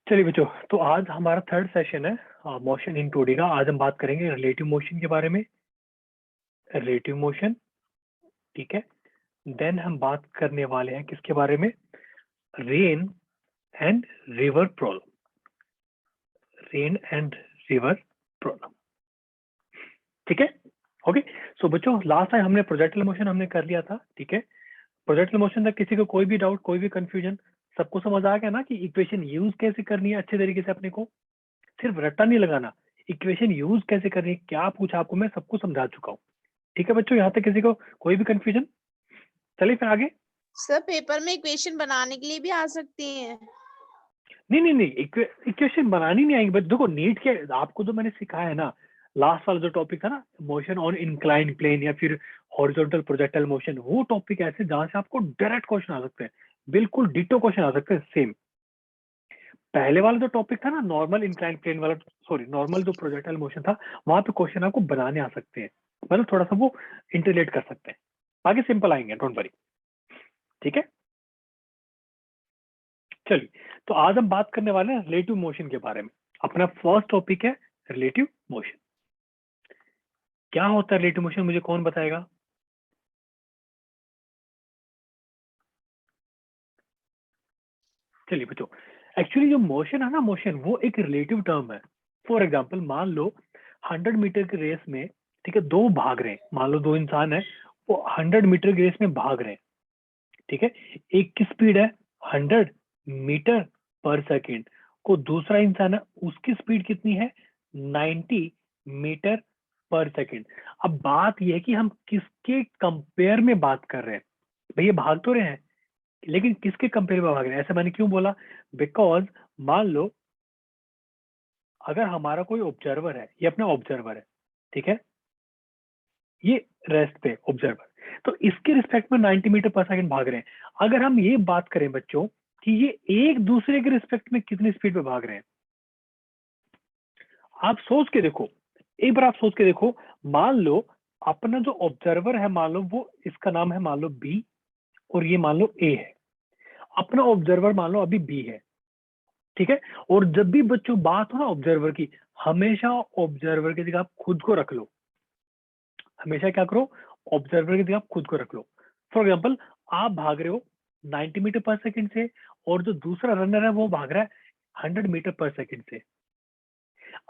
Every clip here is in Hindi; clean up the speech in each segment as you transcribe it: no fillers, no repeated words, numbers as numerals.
चलिए बच्चों, तो आज हमारा थर्ड सेशन है मोशन इन 2D का। आज हम बात करेंगे रिलेटिव मोशन के बारे में। रिलेटिव मोशन, ठीक है। देन हम बात करने वाले हैं किसके बारे में? Rain and river problem. Rain and river problem, ठीक है। ओके, सो बच्चों लास्ट टाइम हमने प्रोजेक्टाइल मोशन हमने कर लिया था, ठीक है। प्रोजेक्टाइल मोशन तक किसी को कोई भी डाउट, कोई भी कंफ्यूजन? सबको समझ आ गया ना कि इक्वेशन यूज कैसे करनी है अच्छे तरीके से? अपने को सिर्फ रट्टा नहीं लगाना, इक्वेशन यूज कैसे करनी है, क्या पूछा आपको, मैं सबको समझा चुका हूँ, ठीक है बच्चों। यहाँ तक किसी को कोई भी कंफ्यूजन? चलिए फिर आगे। सर पेपर में इक्वेशन बनाने के लिए भी आ सकती हैं? नहीं नहीं नहीं, इक्वेशन बनानी नहीं आएगी, बट देखो नीट के आपको जो मैंने सिखाया है ना, लास्ट वाला जो टॉपिक था ना, मोशन ऑन इंक्लाइन प्लेन या फिर हॉरिजॉन्टल प्रोजेक्टाइल मोशन, वो टॉपिक ऐसे जहां से आपको डायरेक्ट क्वेश्चन आ सकते हैं, बिल्कुल डिटो क्वेश्चन आ सकते हैं सेम। पहले वाला जो टॉपिक था ना, नॉर्मल इंक्लाइन प्लेन वाला, सॉरी नॉर्मल जो प्रोजेक्टाइल मोशन था, वहां पे क्वेश्चन आपको बनाने आ सकते हैं, मतलब थोड़ा सा वो इंटरलेट कर सकते हैं। आगे सिंपल आएंगे, डोंट वरी, ठीक है। चलिए, तो आज हम बात करने वाले हैं रिलेटिव मोशन के बारे में। अपना फर्स्ट टॉपिक है रिलेटिव मोशन। क्या होता है रिलेटिव मोशन, मुझे कौन बताएगा? चलिए बच्चों, एक्चुअली जो मोशन है ना, मोशन वो एक रिलेटिव टर्म है। फॉर एग्जाम्पल मान लो 100 मीटर की रेस में, ठीक है, दो भाग रहे हैं। मान लो दो इंसान है, वो 100 मीटर की रेस में भाग रहे हैं, ठीक है। एक की स्पीड है 100 मीटर पर सेकेंड, को दूसरा इंसान है, उसकी स्पीड कितनी है? 90 मीटर पर सेकेंड। अब बात यह है कि हम किसके कंपेयर में बात कर रहे हैं। भैया भाग तो रहे हैं, लेकिन किसके कंपेयर में भाग रहे हैं? ऐसा मैंने क्यों बोला? बिकॉज मान लो अगर हमारा कोई ऑब्जर्वर है, ये अपना ऑब्जर्वर है, ठीक है, ये रेस्ट पे ऑब्जर्वर, तो इसके रिस्पेक्ट में 90 मीटर पर सेकेंड भाग रहे हैं। अगर हम ये बात करें बच्चों कि ये एक दूसरे के रिस्पेक्ट में कितनी स्पीड पे भाग रहे हैं, आप सोच के देखो, एक बार आप सोच के देखो। मान लो अपना जो ऑब्जर्वर है, मान लो वो, इसका नाम है मान लो बी, और ये मान लो ए है। अपना ऑब्जर्वर मान लो अभी बी है, ठीक है। और जब भी बच्चों बात हो ना ऑब्जर्वर की, हमेशा ऑब्जर्वर की जगह आप खुद को रख लो। हमेशा क्या करो, ऑब्जर्वर की जगह आप खुद को रख लो। फॉर एग्जाम्पल, आप भाग रहे हो 90 मीटर पर सेकेंड से, और जो दूसरा रनर है वो भाग रहा है 100 मीटर पर सेकेंड से।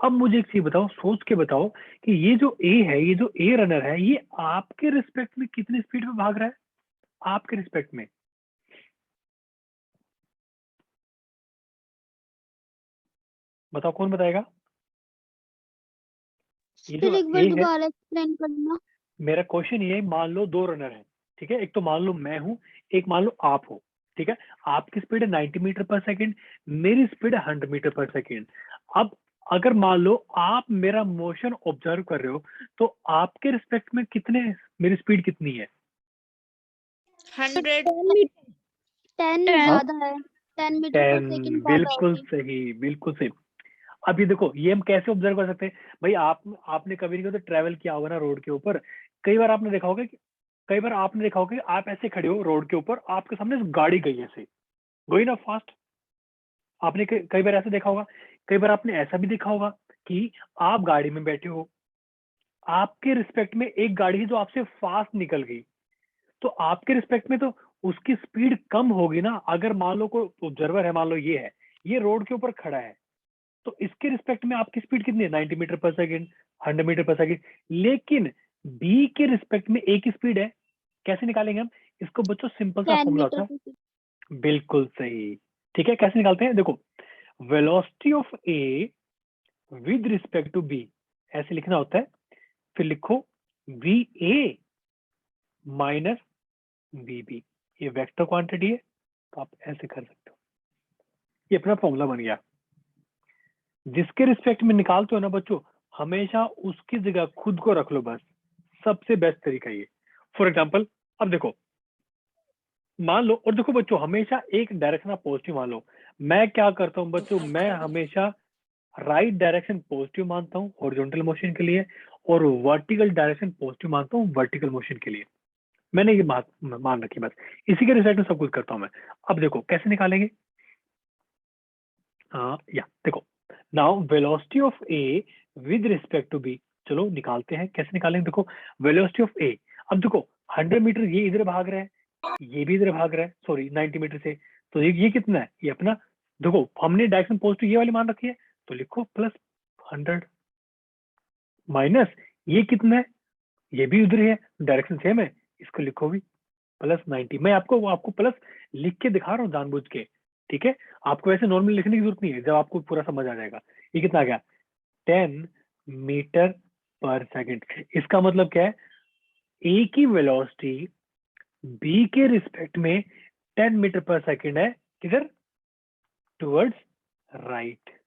अब मुझे एक चीज बताओ, सोच के बताओ कि ये जो ए है, ये जो ए रनर है, ये आपके रिस्पेक्ट में कितनी स्पीड में भाग रहा है? आपके रिस्पेक्ट में बताओ, कौन बताएगा? ये फिर जो एक बार ए है, दोबारा एक्सप्लेन करना। मेरा क्वेश्चन ये है, मान लो दो रनर हैं, ठीक है। एक तो मान लो मैं हूं, एक मान लो आप हो, ठीक है। आपकी स्पीड है 90 मीटर पर सेकेंड, मेरी स्पीड है 100 मीटर पर सेकेंड। अब अगर मान लो आप मेरा मोशन ऑब्जर्व कर रहे हो, तो आपके रिस्पेक्ट में कितने, मेरी स्पीड कितनी है? 100। 10 हाँ, ज्यादा है, 10 मीटर पर 10, सेकेंड ज्यादा बिल्कुल होगी। सही, बिल्कुल सही। अब ये देखो, ये हम कैसे ऑब्जर्व कर सकते हैं? भाई आपने कभी नहीं तो ट्रेवल किया होगा ना रोड के ऊपर। कई बार आपने देखा होगा कि, कई बार आपने देखा होगा कि आप ऐसे खड़े हो रोड के ऊपर, आपके सामने गाड़ी गई ऐसे, गई ना फास्ट। आपने कई बार ऐसा देखा होगा। कई बार आपने ऐसा भी देखा होगा कि आप गाड़ी में बैठे हो, आपके रिस्पेक्ट में एक गाड़ी है जो आपसे फास्ट निकल गई, तो आपके रिस्पेक्ट में तो उसकी स्पीड कम होगी ना। अगर मान लो कोई ऑब्जर्वर है, मान लो ये है, ये रोड के ऊपर खड़ा है, तो इसके रिस्पेक्ट में आपकी स्पीड कितनी है? 90 मीटर पर सेकेंड, 100 मीटर पर सेकेंड। लेकिन बी के रिस्पेक्ट में ए की स्पीड है, कैसे निकालेंगे हम इसको बच्चों? सिंपल सा 10 फॉर्मूला मीटर होता पर सेकेंड। है, बिल्कुल सही, ठीक है। कैसे निकालते हैं? देखो, velocity of A with respect to B, ऐसे लिखना होता है। फिर लिखो V A minus V B, ये वेक्टर क्वांटिटी है, तो आप ऐसे कर सकते हो। ये अपना फॉर्मूला बन गया। जिसके रिस्पेक्ट में निकालते हो ना बच्चों, हमेशा उसकी जगह खुद को रख लो बस, सबसे बेस्ट तरीका ये। फॉर एग्जाम्पल, अब देखो, मान लो, और देखो बच्चों, हमेशा एक डायरेक्शन आप पॉजिटिव मान लो। मैं क्या करता हूँ बच्चों, मैं हमेशा राइट डायरेक्शन पॉजिटिव मानता हूँ हॉरिजॉन्टल मोशन के लिए, और वर्टिकल डायरेक्शन पॉजिटिव मानता हूँ वर्टिकल मोशन के लिए। मैंने ये बात मान रखी, बस इसी के रिस्पेक्ट में सब कुछ करता हूँ मैं। अब देखो कैसे निकालेंगे। या देखो, now velocity of A with respect to B, चलो निकालते हैं, कैसे निकालेंगे? देखो वेलोसिटी ऑफ ए, अब देखो 100 मीटर ये इधर भाग रहा है, ये भी इधर भाग रहा है, सॉरी 90 मीटर से, तो ये कितना है? ये अपना, देखो हमने डायरेक्शन पॉजिटिव ये वाली मान रखी है, तो लिखो प्लस 100 माइनस ये कितना है, ये भी उधर है, डायरेक्शन सेम है, इसको लिखो भी प्लस 90। मैं आपको प्लस लिख के दिखा रहा हूँ जानबूझ के, ठीक है? आपको ऐसे नॉर्मल लिखने की जरूरत नहीं है, जब आपको पूरा समझ आ जाएगा। ये कितना आ गया? 10 मीटर पर सेकंड। इसका मतलब क्या है? ए की वेलोसिटी बी के रिस्पेक्ट में 10 मीटर पर सेकंड है, किधर? Towards right.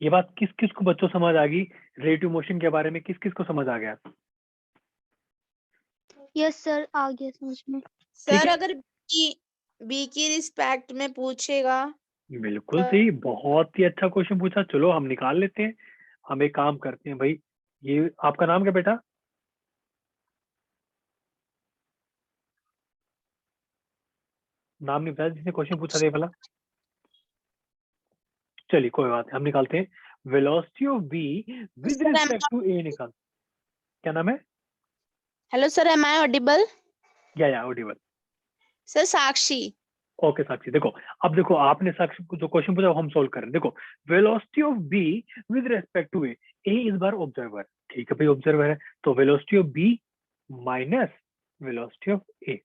ये बात किस किस को बच्चों समझ आ गई? रिलेटिव मोशन के बारे में किस किस को समझ आ गया? यस सर, आ गया समझ में। सर है? अगर बी की रिस्पेक्ट में पूछेगा बिल्कुल सही, बहुत ही अच्छा क्वेश्चन पूछा। चलो हम निकाल लेते हैं। हम एक काम करते हैं भाई, ये आपका नाम क्या बेटा? नाम नहीं बताया जिसने क्वेश्चन पूछा था ये वाला। चलिए कोई बात नहीं, हम निकालते हैं velocity of B with Sir, am respect to A. निकाल, क्या नाम है? Hello sir, am I audible? या audible. Sir Sakshi. Okay Sakshi, देखो अब देखो आपने साक्षी को जो क्वेश्चन पूछा वो हम सोल्व करें। देखो velocity of B with respect to A, A इस बार ऑब्जर्वर, ठीक है भाई ऑब्जर्वर है, तो velocity of B minus velocity of A.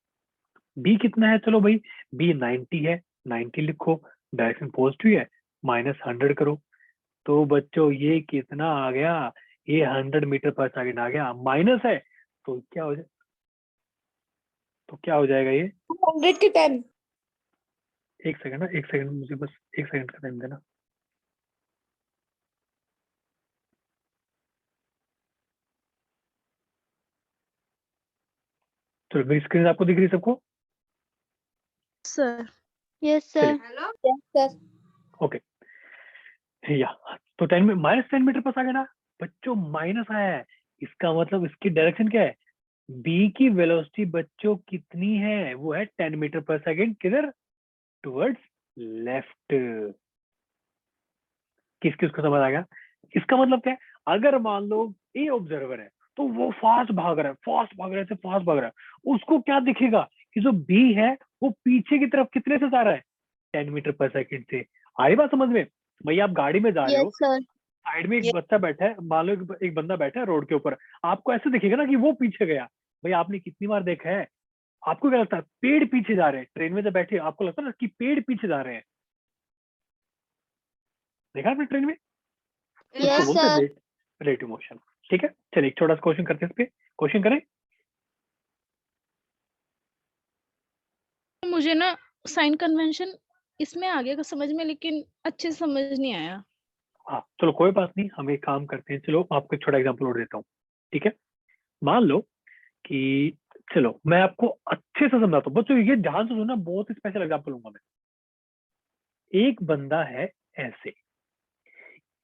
B कितना है? चलो भाई बी 90 है, 90 लिखो, डायरेक्शन पॉजिटिव है, माइनस 100 करो, तो बच्चों ये कितना आ गया? ये 100 मीटर पर सेकंड आ गया, माइनस है तो क्या हो जाए, तो क्या हो जाएगा ये? 100 के 10। एक सेकंड ना, एक सेकंड, मुझे बस एक सेकंड का टाइम देना। चलो मेरी स्क्रीन आपको दिख रही है सबको? Sir yes sir. Hello sir. Okay, या तो 10 में माइनस 10 मीटर पर सेकंड आ बच्चों, माइनस आया है, इसका मतलब इसकी डायरेक्शन क्या है? बी की वेलोसिटी बच्चों कितनी है? वो है 10 मीटर पर सेकंड, किधर? Towards left. किस किस को समझ आ गया? इसका मतलब क्या है? अगर मान लो ए ऑब्जर्वर है तो वो फास्ट भाग रहा है, फास्ट भाग रहा है, फास्ट भाग रहा है, उसको क्या दिखेगा कि जो बी है वो पीछे की तरफ कितने से जा रहा है? 10 मीटर पर सेकंड से। आई बात समझ में? भैया आप गाड़ी में जा रहे हो, यस सर। साइड में एक बच्चा बैठा है, मान लो एक बंदा बैठा है रोड के ऊपर, आपको ऐसे दिखेगा ना कि वो पीछे गया। भाई आपने कितनी बार देखा है, आपको क्या लगता है पेड़ पीछे जा रहे हैं? ट्रेन में जब बैठे आपको लगता है ना कि पेड़ पीछे जा रहे हैं, देखा आपने ट्रेन में? तो इसको यस बोलते हैं सर। Relative motion. ठीक है, चलिए एक छोटा सा क्वेश्चन करते हैं, इस पे क्वेश्चन करें। मुझे ना साइन कन्वेंशन इसमें आ गया समझ में, लेकिन अच्छे से समझ नहीं आया। हाँ चलो कोई बात नहीं, हम एक काम करते हैं, चलो आपको एक छोटा एग्जांपल और देता हूँ। ठीक है, मान लो कि, चलो मैं आपको अच्छे से समझाता हूँ बच्चों, ये ध्यान से सुनना, बहुत ही स्पेशल एग्जांपल लूंगा मैं। एक बंदा है ऐसे,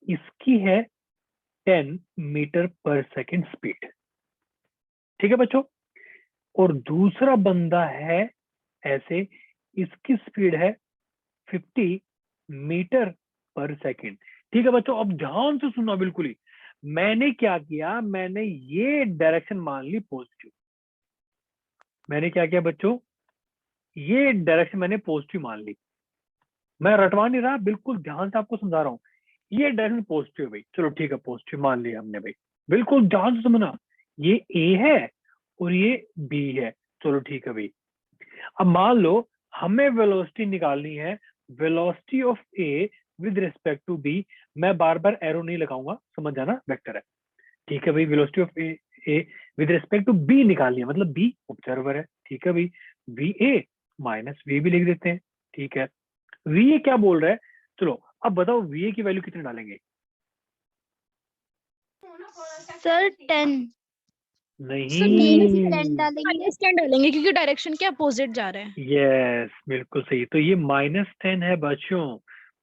इसकी है 10 मीटर पर सेकंड स्पीड, ठीक है बच्चों, और दूसरा बंदा है ऐसे, इसकी स्पीड है 50 मीटर पर सेकंड। ठीक है बच्चों, अब ध्यान से सुनना बिल्कुल ही। मैंने क्या किया, मैंने ये डायरेक्शन मान ली पॉजिटिव। मैंने क्या किया बच्चों, ये डायरेक्शन मैंने पॉजिटिव मान ली। मैं रटवा नहीं रहा, बिल्कुल ध्यान से आपको समझा रहा हूँ। ये डायरेक्शन पॉजिटिव है भाई, चलो ठीक है पॉजिटिव मान लिया हमने भाई, बिल्कुल ध्यान से समझना। ये ए है और ये बी है, चलो ठीक है भाई। अब मान लो हमें वेलोसिटी निकालनी है, velocity of A with respect to B. मैं बार बार एरो नहीं लगाऊंगा, समझ जाना, वेक्टर है। ठीक है भाई, velocity of A with respect to B निकालनी है, मतलब बी ऑब्जर्वर है। ठीक है भाई, वी ए माइनस वी भी लिख देते हैं। ठीक है, वी ए क्या बोल रहा है? चलो अब बताओ वी ए की वैल्यू कितने डालेंगे? सर 10। सर माइनस नहीं, 10 डालेंगे। माइनस 10 डालेंगे क्योंकि डायरेक्शन के अपोजिट जा रहे हैं। यस बिल्कुल सही, तो ये -10 है बच्चों।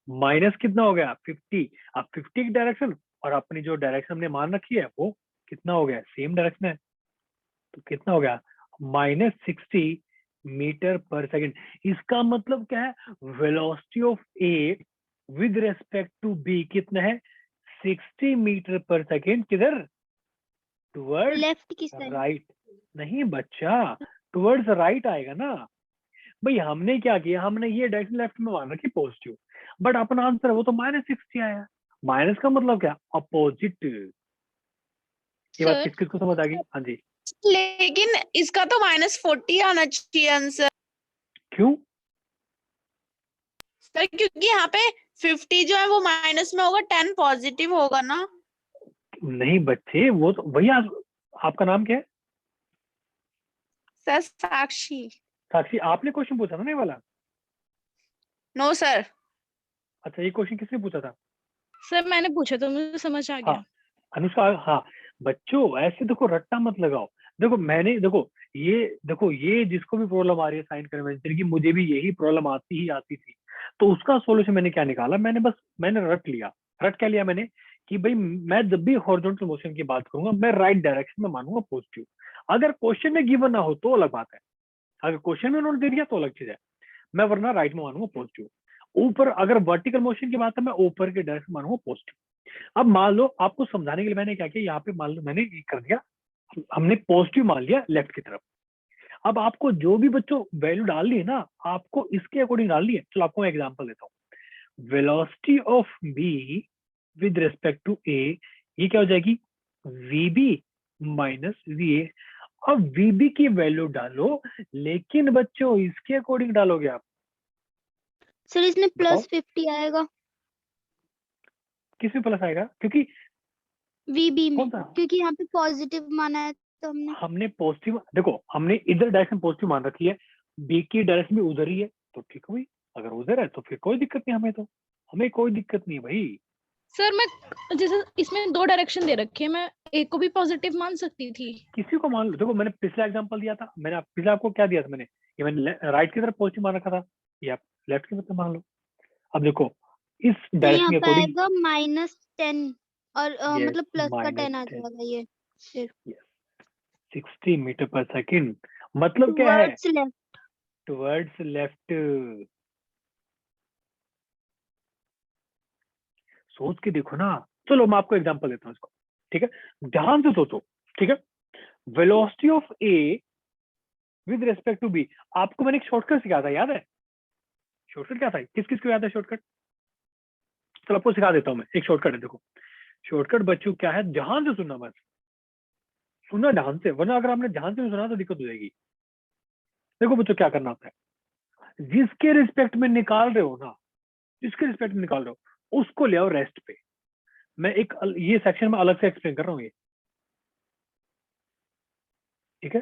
माइनस कितना हो गया? 50। अब 50 की डायरेक्शन और अपनी जो डायरेक्शन हमने मान रखी है वो कितना हो गया? सेम डायरेक्शन है, तो कितना हो गया? -60 मीटर पर सेकंड। इसका मतलब क्या है, velocity of A with respect to B कितना है, 60 मीटर पर सेकंड। किधर, टुवर्ड्स लेफ्ट की साइड। राइट। नहीं बच्चा, टुवर्ड्स राइट आएगा ना भाई। हमने क्या किया, हमने ये डायरेक्शन लेफ्ट में मान रखी पॉजिटिव, बट अपना आंसर वो तो -60 आया। माइनस का मतलब क्या, अपोजिट। ये बात सर किस किस को समझ आ गई? हाँ जी। लेकिन इसका तो -40 आना चाहिए आंसर क्यों? सर, क्योंकि यहाँ पे 50 जो है वो माइनस में होगा, 10 पॉजिटिव होगा ना। नहीं बच्चे, वो तो भैया, आपका नाम क्या है? सर साक्षी। साक्षी, आपने क्वेश्चन पूछा था ना ये वाला? No sir. अच्छा, ये क्वेश्चन किसने पूछा था? सर मैंने पूछा तो मुझे समझ आ हाँ, गया। अनुष्का। हाँ बच्चों, ऐसे देखो रट्टा मत लगाओ। देखो मैंने, देखो ये जिसको भी प्रॉब्लम आ रही है साइन कन्वेंशन की, मुझे भी यही प्रॉब्लम आती ही आती थी। तो उसका सोल्यूशन मैंने क्या निकाला, मैंने रट लिया। रट क्या लिया मैंने, कि भाई मैं जब भी हॉरिजॉन्टल मोशन की बात करूंगा, मैं राइट डायरेक्शन में मानूंगा पॉजिटिव। अगर क्वेश्चन में गिवन ना हो तो अलग बात है, अगर क्वेश्चन में उन्होंने दे दिया तो अलग चीज है। मैं वरना राइट में मानूंगा पॉजिटिव। ऊपर अगर वर्टिकल मोशन की बात है, मैं ऊपर के डायरेक्शन मानूंगा पॉजिटिव। अब मान लो, आपको समझाने के लिए मैंने क्या किया, यहाँ पे मान लो मैंने ये कर दिया, हमने पॉजिटिव मान लिया लेफ्ट की तरफ। अब आपको जो भी बच्चों वैल्यू डालनी है ना, आपको इसके अकॉर्डिंग डालनी है। चलो आपको मैं एग्जांपल देता हूँ। Velocity of B with respect to A, ये क्या हो जाएगी, वीबी माइनस वी ए। अब वीबी की वैल्यू डालो, लेकिन बच्चों इसके अकॉर्डिंग डालोगे आप। सर इसमें बताओ +50 आएगा किस में प्लस आएगा, क्योंकि VB में, कौन सा, क्योंकि यहाँ पे पॉजिटिव माना है तो हमने। हमने पॉजिटिव, देखो हमने इधर डायरेक्शन पॉजिटिव मान रखी है, बी की डायरेक्शन भी उधर ही है, तो ठीक हुई। अगर उधर है तो फिर कोई दिक्कत नहीं, हमें कोई दिक्कत नहीं है भाई। सर मैं, जैसे इसमें 2 डायरेक्शन दे रखी है, मैं एक को भी पॉजिटिव मान सकती थी। किसी को मान लो, देखो मैंने पिछला एग्जांपल दिया था, मैंने पिछला आपको क्या दिया था, ये मैंने राइट की तरफ पॉजिटिव मान रखा था, ये आप लेफ्ट की तरफ मान लो। अब देखो इस तो डायरेक्शन यहाँ के पे अकॉर्डिंग, आएगा -10 और यस मतलब प्लस का 10 आ -10, जाएगा ये फिर 60 मीटर पर सेकेंड। मतलब क्या है, टुवर्ड्स लेफ्ट। Towards left. सोच के देखो ना। चलो मैं आपको एग्जांपल देता हूँ इसको, ठीक है, ध्यान से सोचो, ठीक है। Velocity of A with respect to B, आपको मैंने एक शॉर्टकट सिखाया था, याद है? शॉर्टकट क्या था, किस किस को याद है शॉर्टकट? चलो आपको सिखा देता हूँ मैं, एक शॉर्टकट है, देखो। शॉर्टकट बच्चों क्या है, ध्यान से सुनना, बस सुनना ध्यान से, वरना अगर आपने ध्यान से नहीं सुना तो दिक्कत हो जाएगी। देखो बच्चों क्या करना होता है, जिसके रिस्पेक्ट में निकाल रहे हो ना, जिसके रिस्पेक्ट में निकाल रहे हो उसको ले आओ रेस्ट पे। मैं एक ये सेक्शन में अलग से एक्सप्लेन कर रहा हूँ ये, ठीक है।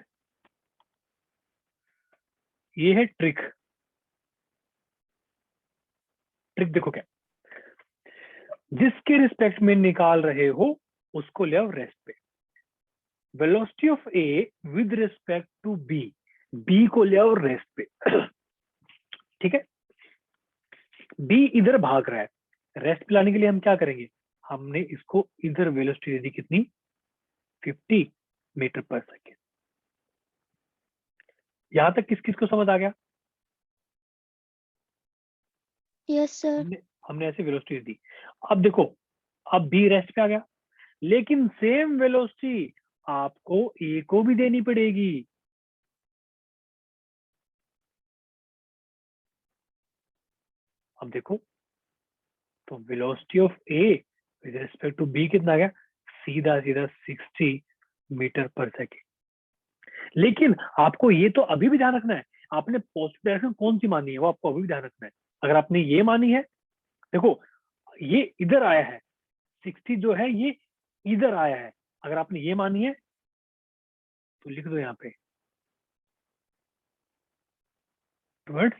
ये है ट्रिक। ट्रिक देखो क्या, जिसके रिस्पेक्ट में निकाल रहे हो उसको ले आओ रेस्ट पे। Velocity of A with respect to B, B को ले आओ रेस्ट पे, ठीक है। बी इधर भाग रहा है, रेस्ट पे लाने के लिए हम क्या करेंगे, हमने इसको इधर वेलोसिटी दे दी, कितनी, 50 मीटर पर सेकेंड। यहां तक किस किस को समझ आ गया? Yes sir. हमने ऐसे वेलोसिटी दी। अब देखो, अब बी रेस्ट पे आ गया, लेकिन सेम वेलोसिटी आपको ए को भी देनी पड़ेगी। अब देखो, तो velocity of A with respect to B कितना आ गया, सीधा सीधा 60 मीटर पर सेकेंड। लेकिन आपको ये तो अभी भी ध्यान रखना है, आपने पॉजिटिव डायरेक्शन कौन सी मानी है वो आपको अभी भी ध्यान रखना है। अगर आपने ये मानी है, देखो ये इधर आया है, 60 जो है ये इधर आया है, अगर आपने ये मानी है तो लिख दो यहाँ पे टुवर्ड्स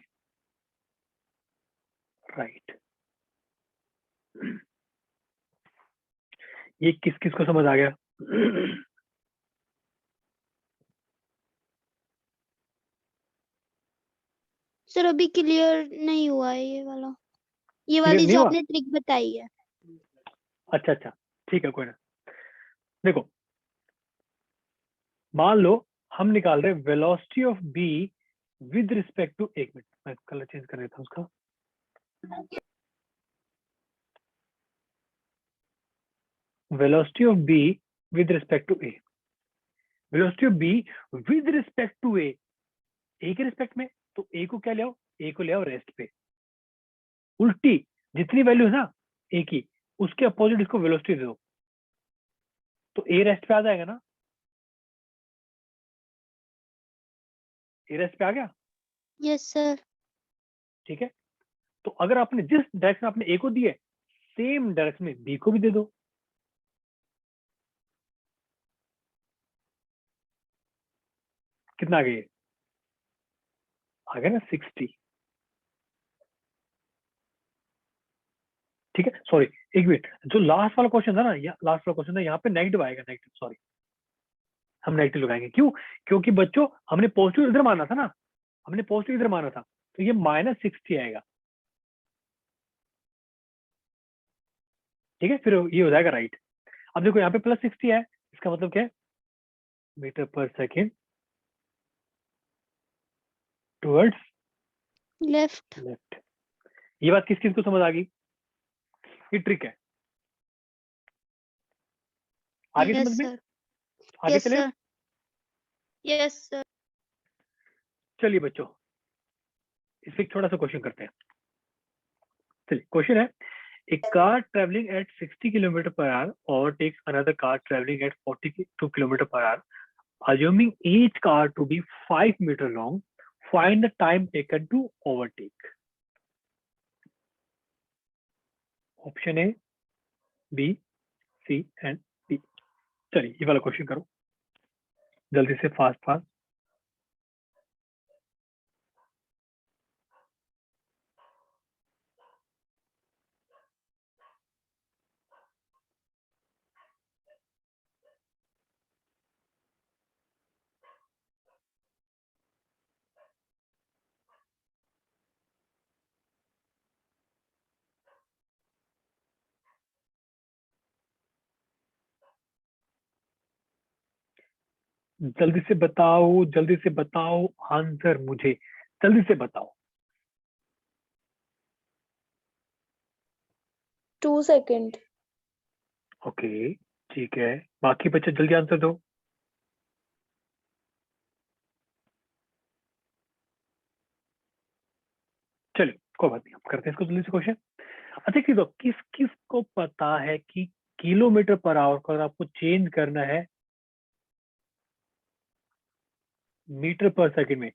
राइट। ये किस किस को समझ आ गया? सर अभी क्लियर नहीं हुआ है ये वाला, ये क्लियर वाली नहीं जो हुआ? आपने ट्रिक बताई है। अच्छा अच्छा, ठीक है, कोई ना। देखो मान लो हम निकाल रहे velocity of B with respect to, एक मिनट मैं कलर चेंज कर देता हूँ उसका, velocity of B with respect to A, velocity of B with respect to A के रिस्पेक्ट में, तो ए को क्या ले आओ, ए को ले आओ रेस्ट पे, उल्टी जितनी वैल्यू है ना ए की उसके अपोजिट इसको वेलोसिटी दे दो, तो ए रेस्ट पे आ जाएगा ना, ए रेस्ट पे आ गया, यस सर। ठीक है। तो अगर आपने जिस डायरेक्शन आपने ए को दी है सेम डायरेक्शन में बी को भी दे दो, कितना आ गया, आ गया ना 60, ठीक है। सॉरी एक मिनट, जो लास्ट वाला क्वेश्चन था ना, लास्ट वाला क्वेश्चन था, यहाँ पे नेगेटिव आएगा, नेगेटिव, सॉरी हम नेगेटिव लगाएंगे, क्यों, क्योंकि बच्चों हमने पॉजिटिव इधर माना था ना, हमने पॉजिटिव इधर माना था, तो ये -60 आएगा, ठीक है, फिर ये हो जाएगा राइट। अब देखो यहाँ पे +60 है, इसका मतलब क्या है, मीटर पर सेकेंड टुवर्ड्स लेफ्ट। लेफ्ट। ये बात किस किस को समझ आ गई, ये ट्रिक है, आगे यस समझ में, सर। आगे यस चले। सर। Yes sir. चलिए बच्चों इस पे थोड़ा सा क्वेश्चन करते हैं। चलिए क्वेश्चन है, a car traveling at 60 km per hour overtakes another car traveling at 42 km per hour, assuming each car to be 5 meter long, find the time taken to overtake. Option A, B, C and D. चलिए ये वाला क्वेश्चन करो जल्दी से, फास्ट फास्ट। जल्दी से बताओ, जल्दी से बताओ आंसर मुझे, जल्दी से बताओ। 2 सेकंड। ओके ठीक है, बाकी बच्चे जल्दी आंसर दो। चलिए कोई बात नहीं, हम करते हैं इसको जल्दी से क्वेश्चन। अच्छा देखो किस किस को पता है कि किलोमीटर पर आवर को अगर आपको चेंज करना है मीटर पर सेकंड में,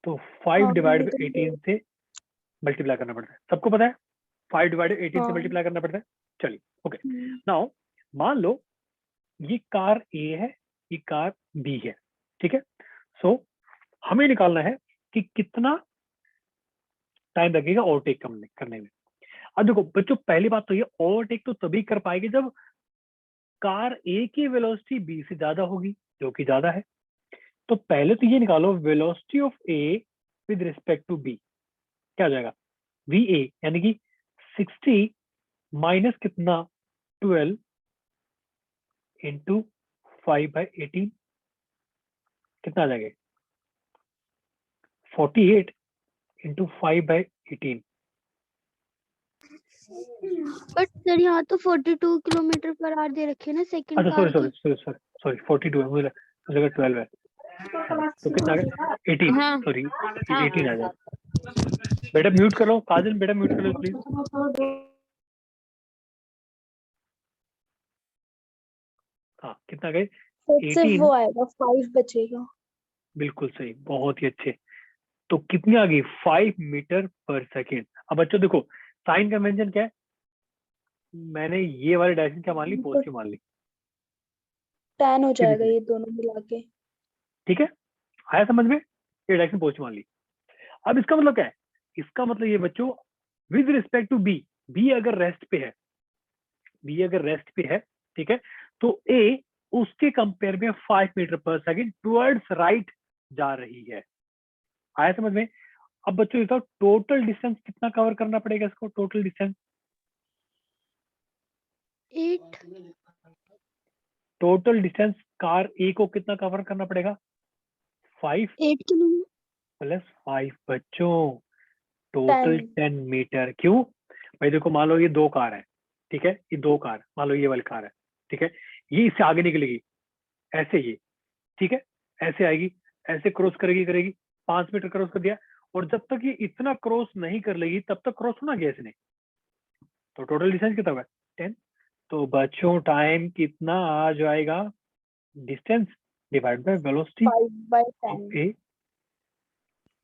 तो 5 डिवाइड बाई 18 से मल्टीप्लाई करना पड़ता है, सबको पता है 5 डिवाइड 18 से मल्टीप्लाई करना पड़ता है। चलिए ओके, नाउ मान लो ये कार ए है, ये कार बी है, ठीक है। सो हमें निकालना है कि कितना टाइम लगेगा ओवरटेक करने में। अब देखो बच्चों पहली बात तो ये ओवरटेक तो तभी कर पाएगी जब कार ए की वेलोसिटी बी से ज्यादा होगी, जो कि ज्यादा है। तो पहले तो ये निकालो velocity of A with respect to B, क्या हो जाएगा, वी ए यानी कि 60 माइनस कितना 12 इंटू 5/18, कितना आ जाएगा 48 इंटू 5/18। बट सर यहाँ तो 42 किलोमीटर पर आवर दे रखे हैं ना सेकंड अच्छा कार सॉरी की। सॉरी सॉरी सॉरी 42 है, मुझे लगा 12 है। तो कितना आ गया 18, हाँ सॉरी हाँ 18 आ जाएगा। बेटा म्यूट कर लो, काजल बेटा म्यूट कर लो प्लीज। हाँ कितना गए, फिर से 18, वो आएगा 5 बचेगा। बिल्कुल सही, बहुत ही अच्छे। तो कितनी आ गई 5 मीटर पर सेकेंड। अब बच्चों देखो साइन कन्वेंशन क्या है, मैंने ये वाली डायरेक्शन क्या मान ली, पॉजिटिव मान ली, 10 हो सीधी जाएगा सीधी, ये दोनों मिला के। ठीक है, आया समझ में, ये डायरेक्शन पॉजिटिव मान ली। अब इसका मतलब क्या है, इसका मतलब ये बच्चों with respect to B, B अगर रेस्ट पे है, बी अगर रेस्ट पे है, ठीक है, तो ए उसके कंपेयर में 5 मीटर पर सेकेंड टुवर्ड्स राइट जा रही है। आया समझ में। अब बच्चों इसका टोटल डिस्टेंस कितना कवर करना पड़ेगा, इसको total distance, 8। Total distance car A को कितना कवर करना पड़ेगा 5 8 किलोमीटर। प्लस 5 बच्चों, टोटल 10 मीटर। क्यों भाई? देखो मान लो ये 2 कार है, ठीक है, ये 2 कार, मान लो ये वाली कार है, ठीक है, ये इससे आगे निकलेगी ऐसे, ये ठीक है, ऐसे आएगी, ऐसे क्रॉस करेगी 5 मीटर क्रॉस कर दिया, और जब तक ये इतना क्रॉस नहीं कर लेगी तब तक क्रॉस होना गया इसने, तो टोटल डिस्टेंस कितना हुआ? 10। तो बच्चों टाइम कितना आ जाएगा? Distance divide by velocity 5/10। Of A.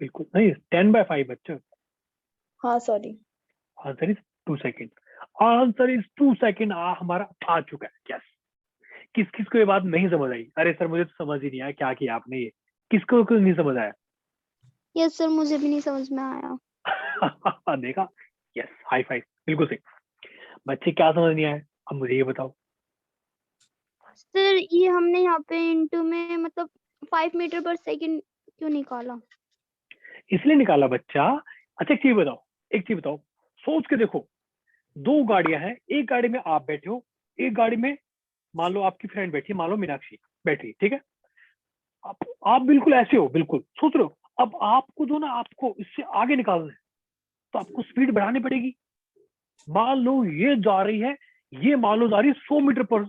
बिल्कुल नहीं, 10/5 बच्चों। हाँ sorry. Answer is 2 second. Answer is 2 second हमारा आ चुका है। यस। किस किस को ये बात नहीं समझ आई? अरे सर मुझे तो समझ ही नहीं आया क्या किया आपने, ये किसको कुछ नहीं समझ आया? यस सर, मुझे भी नहीं समझ में आया। देखा? यस, हाई फाइव, बिल्कुल सही। बच्चे क्या समझ नहीं आया? अब मुझे ये बताओ। सर ये हमने यहाँ पे इनटू में मतलब 5 मीटर पर सेकंड क्यों निकाला? इसलिए निकाला बच्चा। अच्छा एक चीज बताओ, सोच के देखो, 2 गाड़ियां हैं, एक गाड़ी में आप बैठे हो, एक गाड़ी में मान लो आपकी फ्रेंड बैठी है, मान लो मीनाक्षी बैठी, ठीक है, आप बिल्कुल ऐसे हो, बिल्कुल सोच रहे हो, अब आपको जो ना आपको इससे आगे निकालना है, तो आपको स्पीड बढ़ानी पड़ेगी। मान लो ये जा रही है, ये मान लो जा रही है 100 मीटर पर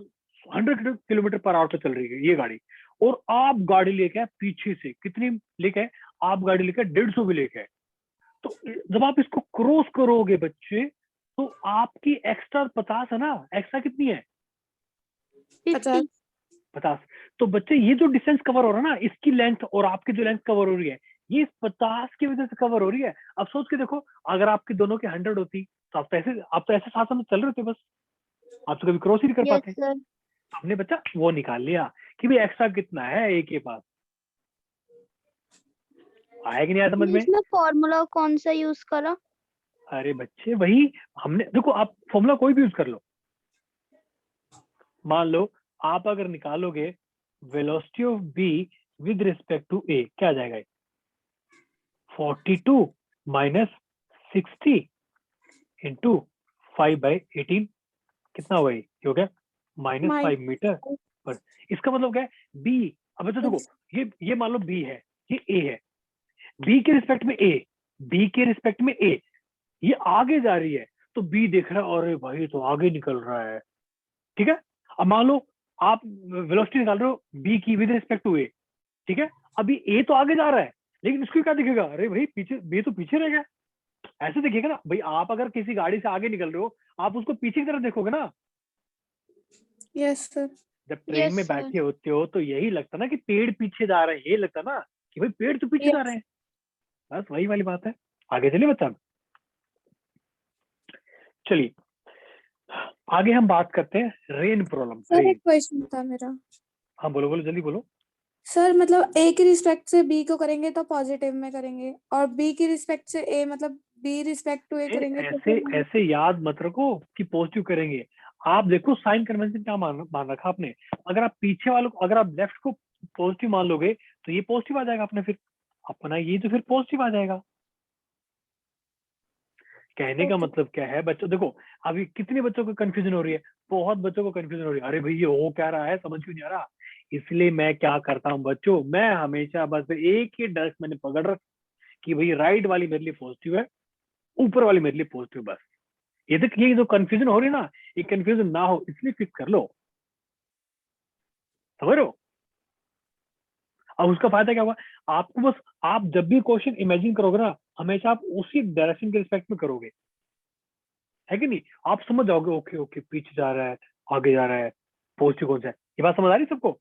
100 किलोमीटर पर आवर पे चल रही है ये गाड़ी, और आप गाड़ी लेके आए पीछे से, कितनी लेके आए? आप गाड़ी लेके 150 भी लेके आए। तो जब आप इसको क्रॉस करोगे बच्चे, तो आपकी एक्स्ट्रा 50 है ना, एक्स्ट्रा कितनी है? 50। 50। तो बच्चे ये जो डिस्टेंस कवर हो रहा है ना, इसकी लेंथ और आपकी जो लेंथ कवर हो रही है, ये 50 की वजह से कवर हो रही है। अब सोच के देखो, अगर आपकी दोनों की 100 होती तो आप तो ऐसे साथ में चल रहे होते, बस आप तो कभी क्रॉस ही नहीं कर यस पाते। सर। हमने बच्चा वो निकाल लिया कि भाई एक्स्ट्रा कितना है एक के पास। आया कि नहीं आया समझ में? इसमें फॉर्मूला कौन सा यूज करा? अरे बच्चे वही हमने, देखो आप फॉर्मूला कोई भी यूज कर लो। मान लो आप अगर निकालोगे velocity of B with respect to A, क्या आ जाएगा? 42 माइनस 60 इंटू 5/18, कितना हुआ ये? हो गया -5 मीटर पर। इसका मतलब क्या है? बी, अब तो देखो ये मान लो बी है, ये ए है, बी के रिस्पेक्ट में ए, बी के रिस्पेक्ट में ए, ये आगे जा रही है, तो बी देख रहा है, अरे भाई तो आगे निकल रहा है, ठीक है। अब मान लो आप वेलोसिटी निकाल रहे हो बी की विद रिस्पेक्ट टू ए, ठीक है, अभी ए तो आगे जा रहा है, लेकिन इसको क्या दिखेगा? अरे भाई पीछे, बी तो पीछे रह गया, ऐसे देखिएगा ना भाई। आप अगर किसी गाड़ी से आगे निकल रहे हो, आप उसको पीछे की तरफ देखोगे ना। Yes sir. जब ट्रेन में Yes, sir. बैठे होते हो तो यही लगता ना कि पेड़ पीछे जा रहे हैं, यही लगता ना कि भाई पेड़ तो पीछे जा रहे हैं, बस वही वाली बात है। आगे चलिए बच्चा, चलिए आगे हम बात करते हैं रेन प्रॉब्लम। सर रेन, एक क्वेश्चन था मेरा। हाँ बोलो बोलो जल्दी बोलो। सर मतलब ए की रिस्पेक्ट से बी को करेंगे तो पॉजिटिव में करेंगे, और बी की रिस्पेक्ट से ए मतलब बी रिस्पेक्ट टू ए करेंगे तो ऐसे फिर ऐसे याद मत रखो कि पॉजिटिव करेंगे। आप देखो साइन कन्वेंशन क्या मान रखा आपने। अगर आप पीछे वालों को, अगर आप लेफ्ट को पॉजिटिव मान लोगे तो ये पॉजिटिव आ जाएगा अपने, फिर अपना ये तो फिर पॉजिटिव आ जाएगा। कहने का Okay. मतलब क्या है बच्चों? देखो अभी कितने बच्चों को कंफ्यूजन हो रही है, बहुत बच्चों को कंफ्यूजन हो रही है, अरे भाई ये हो क्या रहा है, समझ क्यों नहीं आ रहा। इसलिए मैं क्या करता हूँ बच्चों, मैं हमेशा बस एक ही डायरेक्ट मैंने पकड़ रख कि भाई राइट वाली मेरे लिए पॉजिटिव है, ऊपर वाली मेरे लिए पॉजिटिव, बस। ये तक ये जो कंफ्यूजन हो रही है ना, ये कंफ्यूजन ना हो इसलिए फिक्स कर लो, समझ रहे हो? अब उसका फायदा क्या हुआ? आपको बस, आप जब भी क्वेश्चन इमेजिन करोगे ना, हमेशा आप उसी डायरेक्शन के रिस्पेक्ट में करोगे, है कि नहीं? आप समझ जाओगे, ओके ओके पीछे जा रहा है, आगे जा रहा है, पॉजिटिव कौन सा है। ये बात समझ आ रही है सबको?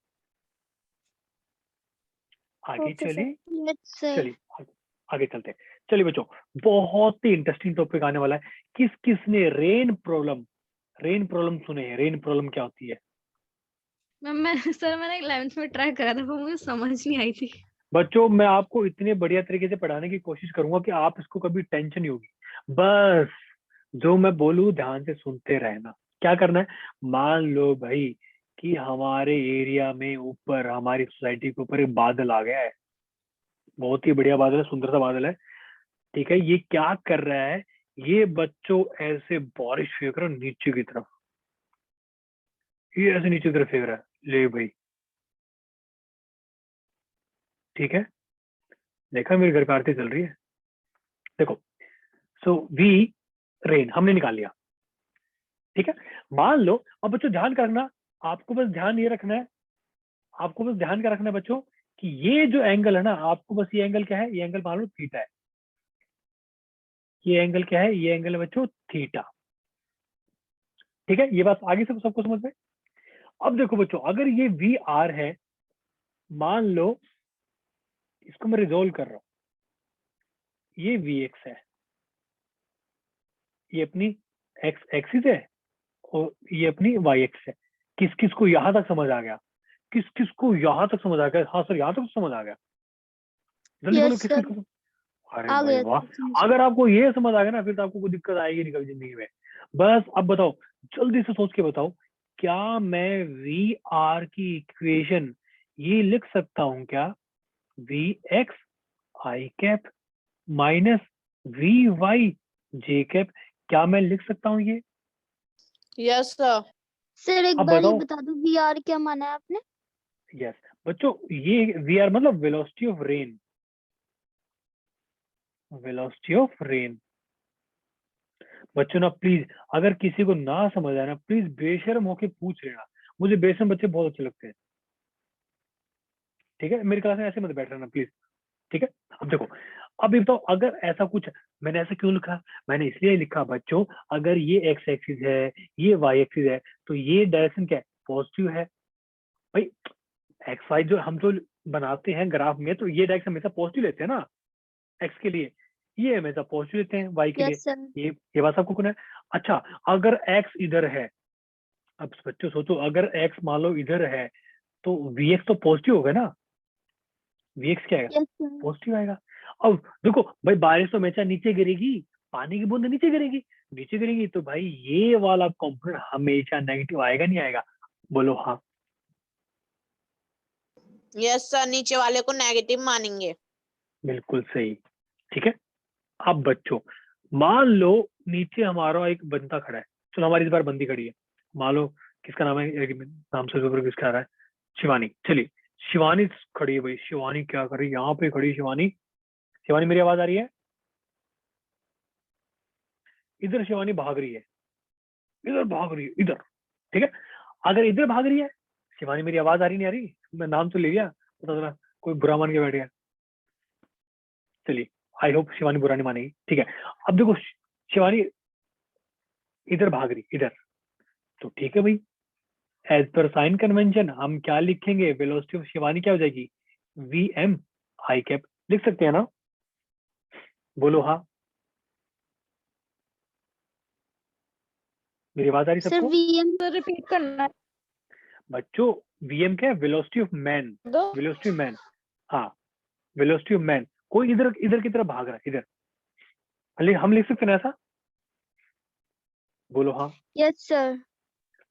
आगे Okay, चलिए, Yes, sir. चलिए आगे चलते हैं। चलिए बच्चों, बहुत ही इंटरेस्टिंग टॉपिक आने वाला है। किस किसने रेन प्रॉब्लम सुने हैं? रेन प्रॉब्लम क्या होती है? मैं सर मैंने 11th में ट्राई करा था, वो मुझे समझ नहीं आई थी। बच्चों मैं आपको इतने बढ़िया तरीके से पढ़ाने की कोशिश करूंगा कि आप इसको कभी टेंशन नहीं होगी। बस जो मैं बोलूं ध्यान से सुनते रहना। क्या करना है? मान लो भाई कि हमारे एरिया में ऊपर, हमारी सोसाइटी के ऊपर एक बादल आ गया है, बहुत ही बढ़िया बादल है, सुंदर सा बादल है, ठीक है। ये क्या कर रहा है? ये बच्चों ऐसे बारिश फेंक रहा है नीचे की तरफ, ये ऐसे नीचे की तरफ फेंक रहा है, ले भाई, ठीक है। देखा मेरी घर पे आरती चल रही है। देखो, सो वी रेन हमने निकाल लिया, ठीक है। मान लो, अब बच्चों ध्यान करना, आपको बस ध्यान ये रखना है, आपको बस ध्यान क्या रखना है बच्चों, कि ये जो एंगल है ना, आपको बस ये एंगल क्या है, ये एंगल मान लो थीटा है। ये एंगल क्या है, ये एंगल है बच्चों थीटा, ठीक है। ये बात आगे से सबको समझ में। अब देखो बच्चों, अगर ये वी आर है, मान लो इसको मैं रिजोल्व कर रहा हूं, ये वी एक्स है, ये अपनी एक्स एक्सिस है, और ये अपनी वाई एक्स है। किस किस को यहां तक समझ आ गया? किस किस को यहां तक समझ आ गया? हाँ सर, यहां तक समझ आ गया, जल्दी बोलो यस किस किस सर, को। अरे आ भाई गया वाह, सर समझ। अगर आपको ये समझ आ गया ना, फिर तो आपको कोई दिक्कत आएगी नहीं कभी जिंदगी में। बस अब बताओ, जल्दी से सोच के बताओ, क्या मैं वी आर की इक्वेशन ये लिख सकता हूं क्या? V X I cap minus V Y J cap, क्या मैं लिख सकता हूँ ये? Yes sir. सर एक अब बार ये बताओ। बता दो VR क्या माना है आपने? यस बच्चों, ये वी आर मतलब velocity of rain, velocity of rain. बच्चों ना प्लीज, अगर किसी को ना समझ आए ना, प्लीज बेशर्म होके पूछ लेना। मुझे बेशर्म बच्चे बहुत अच्छे लगते हैं, ठीक है। मेरी क्लास में ऐसे मत बैठ रहना प्लीज, ठीक है। अब देखो, अब ये बताओ, अगर ऐसा कुछ, मैंने ऐसा क्यों लिखा? मैंने इसलिए लिखा बच्चों, अगर ये एक्स एक्सिस है, ये वाई एक्सिस है, तो ये डायरेक्शन क्या है? पॉजिटिव है भाई। एक्स वाई जो हम जो बनाते हैं ग्राफ में, तो ये डायरेक्शन हमेशा पॉजिटिव लेते हैं ना, एक्स के लिए, ये हमेशा पॉजिटिव लेते हैं वाई के लिए। Yes sir. ये बात आपको कौन है? अच्छा, अगर एक्स इधर है, अब बच्चों सोचो, अगर एक्स मान लो इधर है, तो वी एक्स तो पॉजिटिव होगा ना, वी एक्स क्या आएगा? Yes sir. पॉजिटिव आएगा। अब देखो भाई, बारिश तो हमेशा नीचे गिरेगी, पानी की बूंद नीचे गिरेगी, नीचे गिरेगी, तो भाई ये वाला कंपोनेंट हमेशा नेगेटिव आएगा नहीं आएगा? बोलो हाँ। यस सर, नीचे वाले को नेगेटिव मानेंगे। बिल्कुल सही, ठीक है। अब बच्चों मान लो नीचे हमारा एक बंदा खड़ा है, चलो हमारी इस बार बंदी खड़ी है, मान लो किसका नाम है, एक मिनट, नाम से ऊपर किसका आ रहा है? शिवानी। चलिए, शिवानी खड़ी है भाई। शिवानी क्या कर रही है? यहाँ पे खड़ी है शिवानी। शिवानी मेरी आवाज आ रही है? इधर शिवानी भाग रही है, इधर भाग रही है, इधर, ठीक है। अगर इधर भाग रही है शिवानी, मेरी आवाज आ रही नहीं आ रही? मैं नाम तो ले लिया, पता चला कोई बुरा मान के बैठ गया। चलिए, आई होप शिवानी बुरा नहीं मानेगी, ठीक है। अब देखो, शिवानी इधर भाग रही, इधर, तो ठीक है भाई, एज पर साइन कन्वेंशन हम क्या लिखेंगे? वेलोसिटी ऑफ शिवानी क्या हो जाएगी? We M I cap. लिख सकते हैं ना? बोलो हाँ। मेरी आवाज आ रही सर सबको? VM सर रिपीट करना है बच्चों, वीएम क्या है? वेलोसिटी ऑफ मैन, दो। Velocity of man. हाँ, वेलोसिटी ऑफ मैन। कोई इधर इधर की तरफ भाग रहा है, इधर, हम लिख सकते हैं ना ऐसा? बोलो हाँ। Yes sir.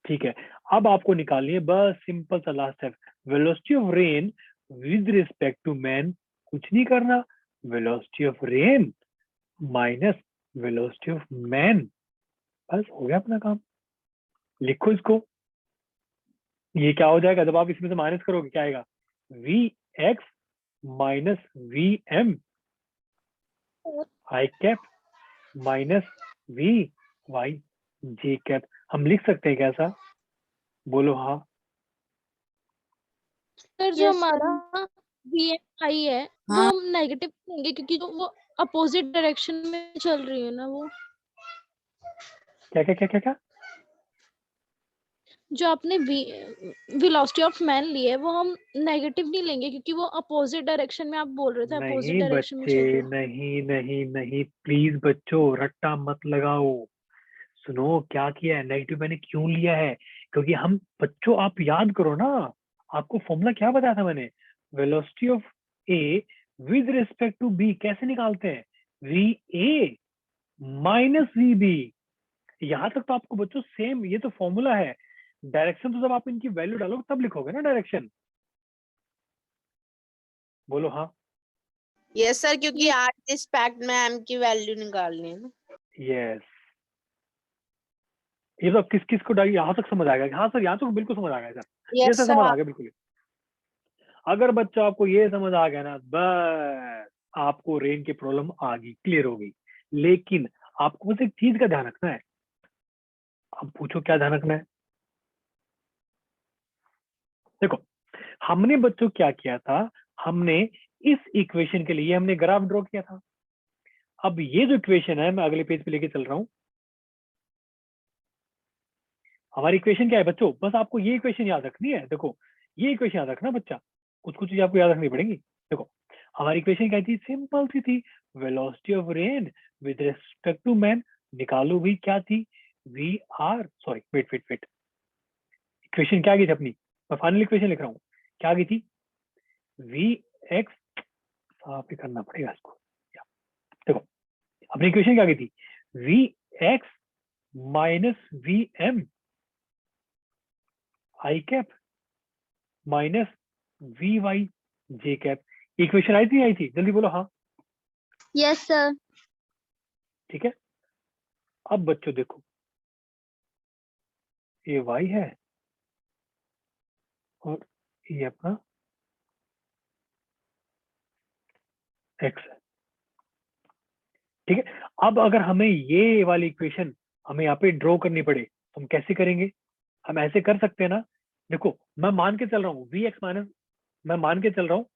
ठीक है। अब आपको निकालनी है बस सिंपल सा last step, velocity of rain with respect to man. कुछ नहीं करना, velocity of rain minus velocity of man, बस हो गया अपना काम। लिखो इसको। ये क्या हो जाएगा जब आप इसमें से माइनस करोगे? क्या आएगा? V X minus V M I cap minus V Y J cap. हम लिख सकते हैं कैसा? बोलो हाँ। सर जो यस सर। हमारा VMI है वो हम नेगेटिव लेंगे क्योंकि जो वो अपोजिट डायरेक्शन में चल रही है ना, वो क्या क्या क्या क्या क्या? जो आपने वेलोसिटी ऑफ मैन ली है वो हम नेगेटिव नहीं लेंगे क्योंकि वो अपोजिट डायरेक्शन में, आप बोल रहे थे अपोजिट नहीं डायरेक्शन में बच्चे, चल रही है। नहीं नहीं नहीं, प्लीज बच्चों रट्टा मत लगाओ। सुनो क्या किया है, नेगेटिव मैंने क्यों लिया है? क्योंकि हम, बच्चों आप याद करो ना, आपको फॉर्मूला क्या बताया था मैंने? Velocity of A with respect to B कैसे निकालते हैं? V A minus V B. यहां तक तो आपको बच्चों सेम, ये तो फॉर्मूला है। डायरेक्शन तो जब आप इनकी वैल्यू डालोगे तब लिखोगे ना डायरेक्शन। बोलो हाँ। यस सर, क्योंकि आर रिस्पेक्ट में एम की वैल्यू निकालनी है ना। यस, ये तो किस किस को डाली यहाँ तक समझ आ गया? हाँ सर, यहाँ तक बिल्कुल समझ आ गया सर, ये यस सर समझ आ सर। गया बिल्कुल। अगर बच्चों आपको ये समझ आ गया ना, बस आपको रेन की प्रॉब्लम आ गई, क्लियर हो गई। लेकिन आपको बस एक चीज का ध्यान रखना है। अब पूछो क्या ध्यान रखना है। देखो हमने बच्चों क्या किया था, हमने इस इक्वेशन के लिए हमने ग्राफ ड्रॉ किया था। अब ये जो इक्वेशन है मैं अगले पेज पे लेके चल रहा हूं। हमारी इक्वेशन क्या है बच्चों, बस आपको ये इक्वेशन याद रखनी है। देखो ये इक्वेशन याद रखना बच्चा, कुछ कुछ चीज आपको याद रखनी पड़ेगी। देखो हमारी इक्वेशन क्या थी, सिंपल सी थी, velocity of rain with respect to man. निकालो भी क्या थी, we are sorry wait wait wait, equation क्या गई थी अपनी, मैं फाइनल इक्वेशन लिख रहा हूँ, क्या गई थी, वी एक्स, साफ ही करना पड़ेगा इसको। देखो अपनी इक्वेशन क्या गई थी, V X minus V M I cap minus V Y J cap. Equation आई थी, आई थी, जल्दी बोलो हाँ। Yes sir. ठीक है, अब बच्चों देखो ये y है और ये अपना x है। ठीक है, अब अगर हमें ये वाली इक्वेशन हमें यहाँ पे ड्रॉ करनी पड़े तो हम कैसे करेंगे, हम ऐसे कर सकते हैं ना। देखो मैं मान के चल रहा हूँ वी एक्स माइनस, मैं मान के चल रहा हूँ,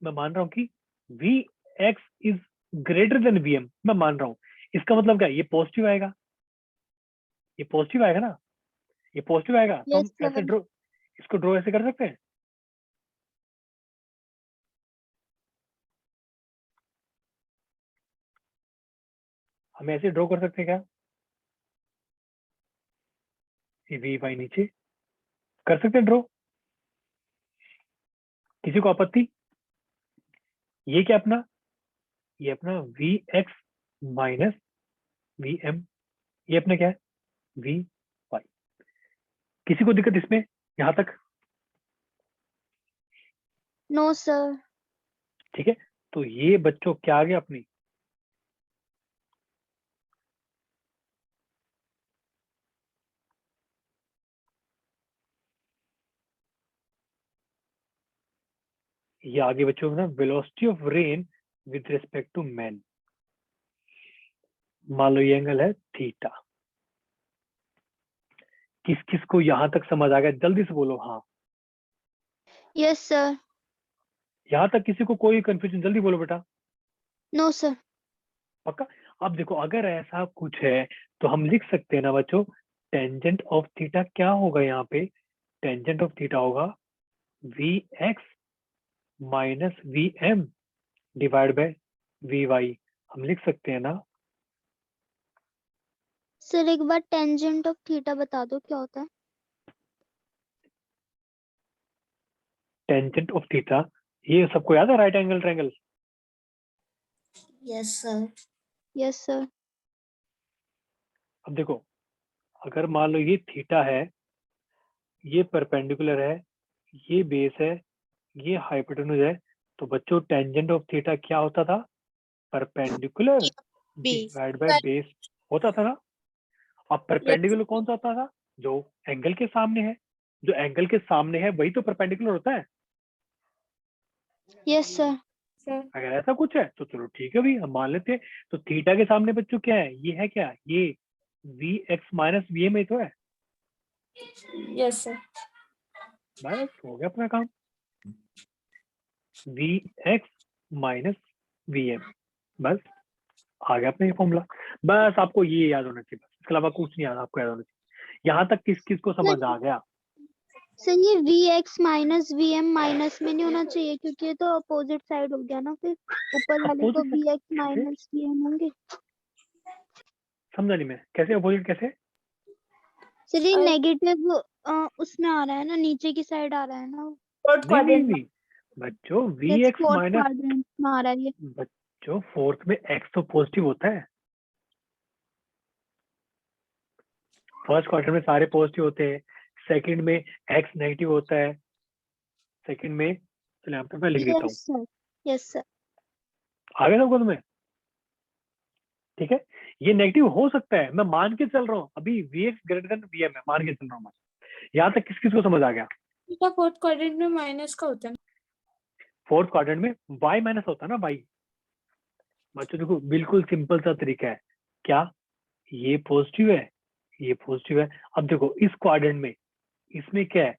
मैं मान रहा हूँ कि V X is greater than V M, मैं मान रहा हूँ। इसका मतलब क्या है, ये पॉजिटिव आएगा, ये पॉजिटिव आएगा ना, ये पॉजिटिव आएगा तो हम यस सर। ऐसे ड्रॉ, इसको ड्रॉ ऐसे कर सकते हैं। हम ऐसे ड्रॉ कर सकते हैं क्या, ये वी वाई नीचे कर सकते हैं ड्रॉ, किसी को आपत्ति। ये क्या अपना, ये अपना V X minus V M, ये अपना क्या है वी वाई। किसी को दिक्कत इसमें यहां तक, नो सर। ठीक है। तो ये बच्चों क्या आ गया अपनी, ये आगे बच्चों ना velocity of rain with respect to man. मान लो ये एंगल है थीटा। किस किस को यहां तक समझ आ गया, जल्दी से बोलो हाँ। Yes sir. यहां तक किसी को कोई कंफ्यूजन, जल्दी बोलो बेटा। No sir. पक्का। अब देखो अगर ऐसा कुछ है तो हम लिख सकते हैं ना बच्चों, टेंजेंट ऑफ थीटा क्या होगा यहाँ पे, टेंजेंट ऑफ थीटा होगा V X minus V M divide by V Y. हम लिख सकते हैं ना, सर एक बार टेंजेंट ऑफ थीटा बता दो क्या होता है। टेंजेंट ऑफ थीटा, ये सबको याद है, right angle triangle. Yes sir. Yes sir. अब देखो अगर मान लो ये थीटा है, ये परपेंडिकुलर है, ये बेस है, ये हाइपोटेन्यूज है, तो बच्चों टेंजेंट ऑफ थीटा क्या होता था, परपेंडिकुलर डिवाइड बाय बेस होता था ना। अब परपेंडिकुलर कौन सा होता था, जो एंगल के सामने है, जो एंगल के सामने है वही तो परपेंडिकुलर होता है। Yes sir. अगर ऐसा कुछ है तो चलो ठीक है भाई, हम मान लेते हैं। तो थीटा के सामने बच्चों क्या है, ये है क्या, ये V X minus V M ही तो है। Yes sir. बस हो गया अपना काम, V X minus V M, बस आ गया अपना ये फॉर्मूला। बस आपको ये याद होना चाहिए, बस इसके अलावा कुछ नहीं याद आपको याद होना चाहिए। यहाँ तक किस किस को समझ आ गया। सर ये V X minus V M minus में नहीं होना चाहिए क्योंकि ये तो अपोजिट साइड हो गया ना, फिर ऊपर वाले तो Opposite वी एक्स कैसे? माइनस वी एम होंगे। समझा नहीं मैं, कैसे अपोजिट कैसे, सर ये नेगेटिव उसमें आ रहा है ना, नीचे की साइड आ रहा है ना। नहीं बच्चों V yes X fourth minus, quadrant में आ रहा है ये। बच्चों फोर्थ में एक्स तो पॉजिटिव होता है, फर्स्ट क्वार्टर में सारे पॉजिटिव होते हैं, सेकंड में एक्स नेगेटिव होता है, सेकंड में, चलिए यहाँ पे मैं लिख देता हूँ, यस सर। Yes sir. आगे सबको तुम्हें, ठीक है। ये नेगेटिव हो सकता है, मैं मान के चल रहा हूँ अभी, V X greater than V M है, मान के चल रहा हूँ मैं। यहाँ तक किस किस को समझ आ गया, थीटा फोर्थ क्वाड्रेंट में माइनस का होता है। फोर्थ क्वाड्रेंट में y माइनस होता है ना, y। बच्चों देखो बिल्कुल सिंपल सा तरीका है, क्या ये पॉजिटिव है, ये पॉजिटिव है। अब देखो इस क्वाड्रेंट में इसमें क्या है,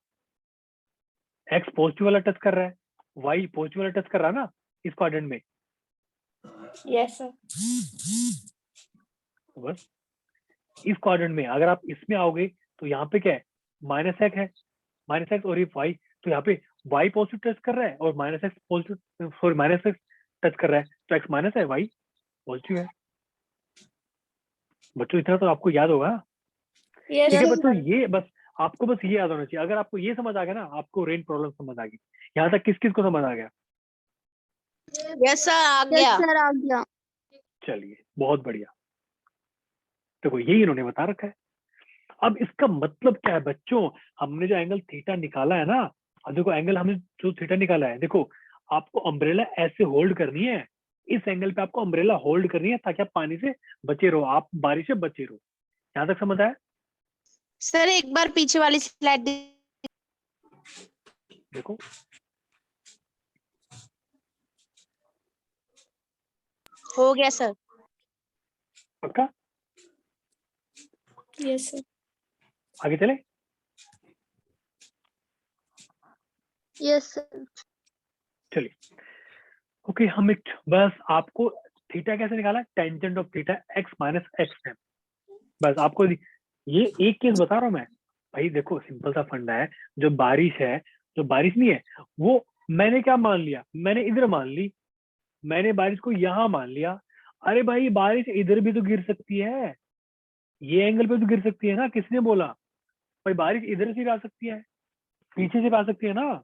x पॉजिटिव वाला टच कर रहा है, y पॉजिटिव वाला टच कर रहा है ना इस क्वाड्रेंट में। Yes sir. तो बस इस क्वाड्रेंट में अगर आप इसमें आओगे तो यहाँ पे क्या है, माइनस एक्स है, माइनस एक्स, और ये y, तो यहाँ पे y पॉजिटिव टच कर रहा है और minus x positive, sorry minus x touch कर रहा है, तो x माइनस है, y पॉजिटिव है। बच्चों इतना तो आपको याद होगा। यस ठीक है सर। बच्चों, ये बस आपको बस ये याद होना चाहिए। अगर आपको ये समझ आ गया ना, आपको रेन प्रॉब्लम समझ आ गई। यहाँ तक किस किस को समझ आ गया? यस सर, आ यस गया। सर, आ गया। चलिए बहुत बढ़िया। देखो यही इन्होंने बता रखा है। अब इसका मतलब क्या है बच्चों, हमने जो एंगल थीटा निकाला है ना, अब देखो एंगल हमने जो थीटा निकाला है, देखो आपको अम्ब्रेला ऐसे होल्ड करनी है, इस एंगल पे आपको अम्ब्रेला होल्ड करनी है ताकि आप पानी से बचे रहो, आप बारिश से बचे रहो। यहाँ तक समझ आया? सर एक बार पीछे वाली स्लाइड देखो हो गया सर। पक्का? Yes sir. आगे चले? Yes sir. चलिए ओके, हम एक बस आपको थीटा कैसे निकाला, tangent of theta x minus x है। बस आपको ये एक केस बता रहा हूं मैं भाई। देखो सिंपल सा फंडा है, जो बारिश है, जो बारिश नहीं है वो मैंने क्या मान लिया, मैंने इधर मान ली, मैंने बारिश को यहाँ मान लिया। अरे भाई बारिश इधर भी तो गिर सकती है, ये एंगल पे तो गिर सकती है ना, किसने बोला? भाई बारिश इधर से भी आ सकती है, पीछे से भी आ सकती है ना।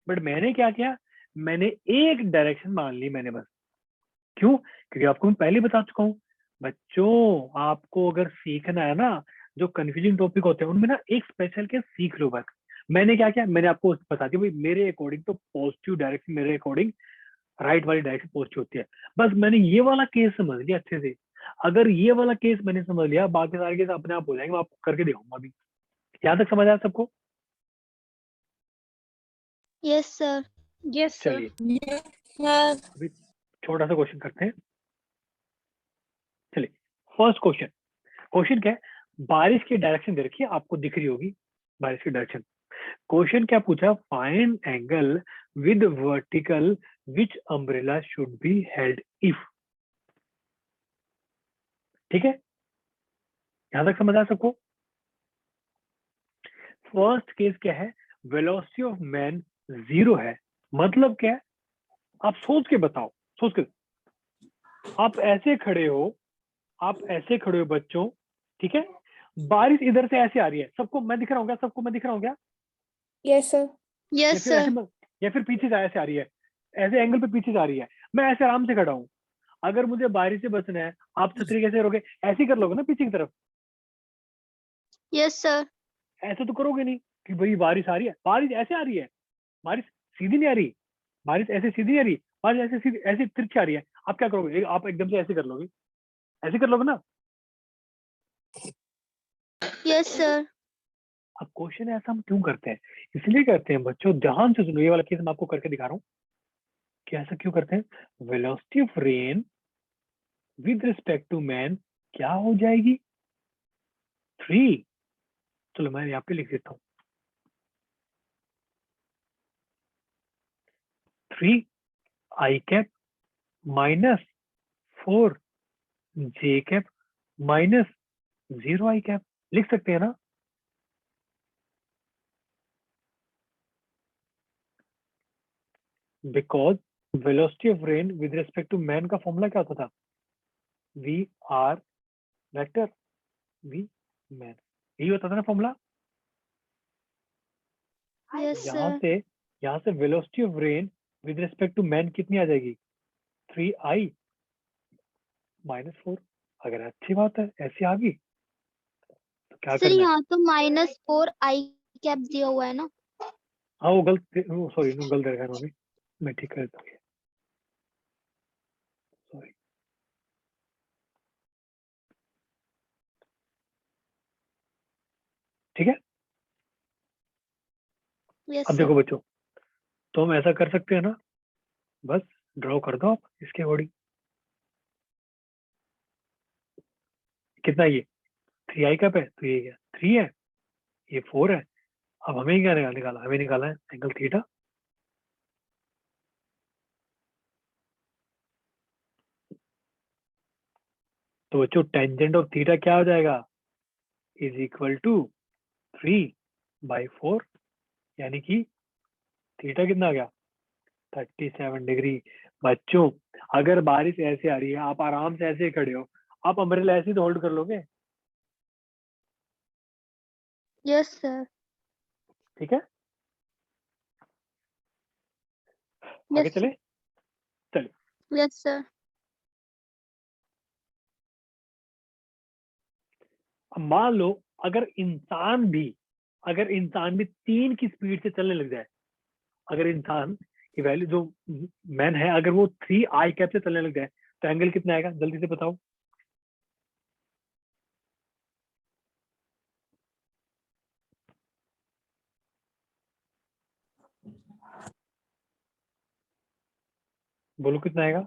बट मैंने क्या किया, मैंने एक डायरेक्शन मान ली मैंने बस। क्यों? क्योंकि आपको मैं पहले बता चुका हूँ बच्चों, आपको अगर सीखना है ना, जो कंफ्यूजिंग टॉपिक होते हैं उनमें ना एक स्पेशल केस सीख लो बस। मैंने क्या किया, मैंने आपको बता दिया भाई मेरे अकॉर्डिंग तो पॉजिटिव डायरेक्शन, मेरे अकॉर्डिंग राइट वाली डायरेक्शन पॉजिटिव होती है। बस मैंने ये वाला केस समझ लिया अच्छे से। अगर ये वाला केस मैंने समझ लिया, बाकी सारे केस अपने आप हो जाएंगे, मैं आपको करके दिखाऊंगा अभी। यहाँ तक समझ आया सबको? Yes sir. Yes sir. चलिए अभी छोटा सा क्वेश्चन करते हैं। चलिए फर्स्ट क्वेश्चन, क्वेश्चन क्या है, बारिश की डायरेक्शन दे रखी है, आपको दिख रही होगी बारिश की डायरेक्शन। क्वेश्चन क्या पूछा, find angle with vertical which umbrella should be held if. ठीक है, यहां तक समझ आ सबको? फर्स्ट केस क्या है, वेलोसिटी ऑफ मैन 0 है, मतलब क्या है, आप सोच के बताओ, सोच के। आप ऐसे खड़े हो, आप ऐसे खड़े हो बच्चों, ठीक है, बारिश इधर से ऐसे आ रही है, सबको मैं दिख रहा हूँ क्या? सबको मैं दिख रहा हूँ क्या? Yes sir. या यस फिर ऐसे सर। या फिर पीछे से ऐसे आ रही है, ऐसे एंगल पे पीछे से आ रही है, मैं ऐसे आराम से खड़ा हूँ। अगर मुझे बारिश से बचना है, आप छतरी कैसे करोगे? ऐसे ही कर लोगे ना पीछे की तरफ, यस सर। ऐसे तो करोगे नहीं कि भाई बारिश आ रही है, बारिश ऐसे आ रही है, बारिश सीधी नहीं आ रही, बारिश ऐसे सीधी नहीं आ रही, बारिश ऐसे सीधी, ऐसे तिरछी आ रही है। आप क्या करोगे? आप एकदम से ऐसे कर लोगे, ऐसे कर लोगे ना। Yes sir. अब क्वेश्चन ऐसा हम क्यों करते हैं? इसलिए करते हैं बच्चों, ध्यान से सुनो, ये वाला केस मैं आपको करके दिखा रहा हूँ कि ऐसा क्यों करते हैं। Velocity of rain with respect to man क्या हो जाएगी? 3, चलो मैं यहाँ पे लिख देता हूँ, 3 I cap minus 4 J cap minus 0 I cap, लिख सकते हैं ना। Because velocity of rain with respect to man का फॉर्मूला क्या होता था, V R vector V man, यही होता था ना फॉर्मूला। यस यहाँ सर। से यहाँ से velocity of rain with respect to man कितनी आ जाएगी, 3i माइनस 4। अगर अच्छी बात है ऐसी आ गई तो क्या सर करना है? यहाँ तो -4 आई कैप दिया हुआ है ना। हाँ वो गलत, सॉरी गलत देखा मैंने, मैं ठीक कर देता हूँ, सॉरी। ठीक है, यस अब सर। देखो बच्चों, तो हम ऐसा कर सकते हैं ना, बस ड्रॉ कर दो आप इसके अकॉर्डिंग। कितना ये 3 i कैप है, तो ये क्या 3 है, ये 4 है। अब हमें क्या निकाला, हमें निकाला है एंगल थीटा। तो बच्चों टेंजेंट ऑफ थीटा क्या हो जाएगा, इज इक्वल टू 3/4, यानी कि थीटा कितना आ गया 37 डिग्री। बच्चों अगर बारिश ऐसे आ रही है, आप आराम से ऐसे ही खड़े हो, आप अम्ब्रेला ऐसे ही तो होल्ड कर लोगे, यस सर। ठीक है। आगे यस चले। Yes sir. अब मान लो अगर इंसान भी 3 की स्पीड से चलने लग जाए, अगर इंसान की वैल्यू जो मैन है अगर वो 3 i कैप से चलने लग जाए, तो एंगल कितना आएगा जल्दी से बताओ। बोलो कितना आएगा।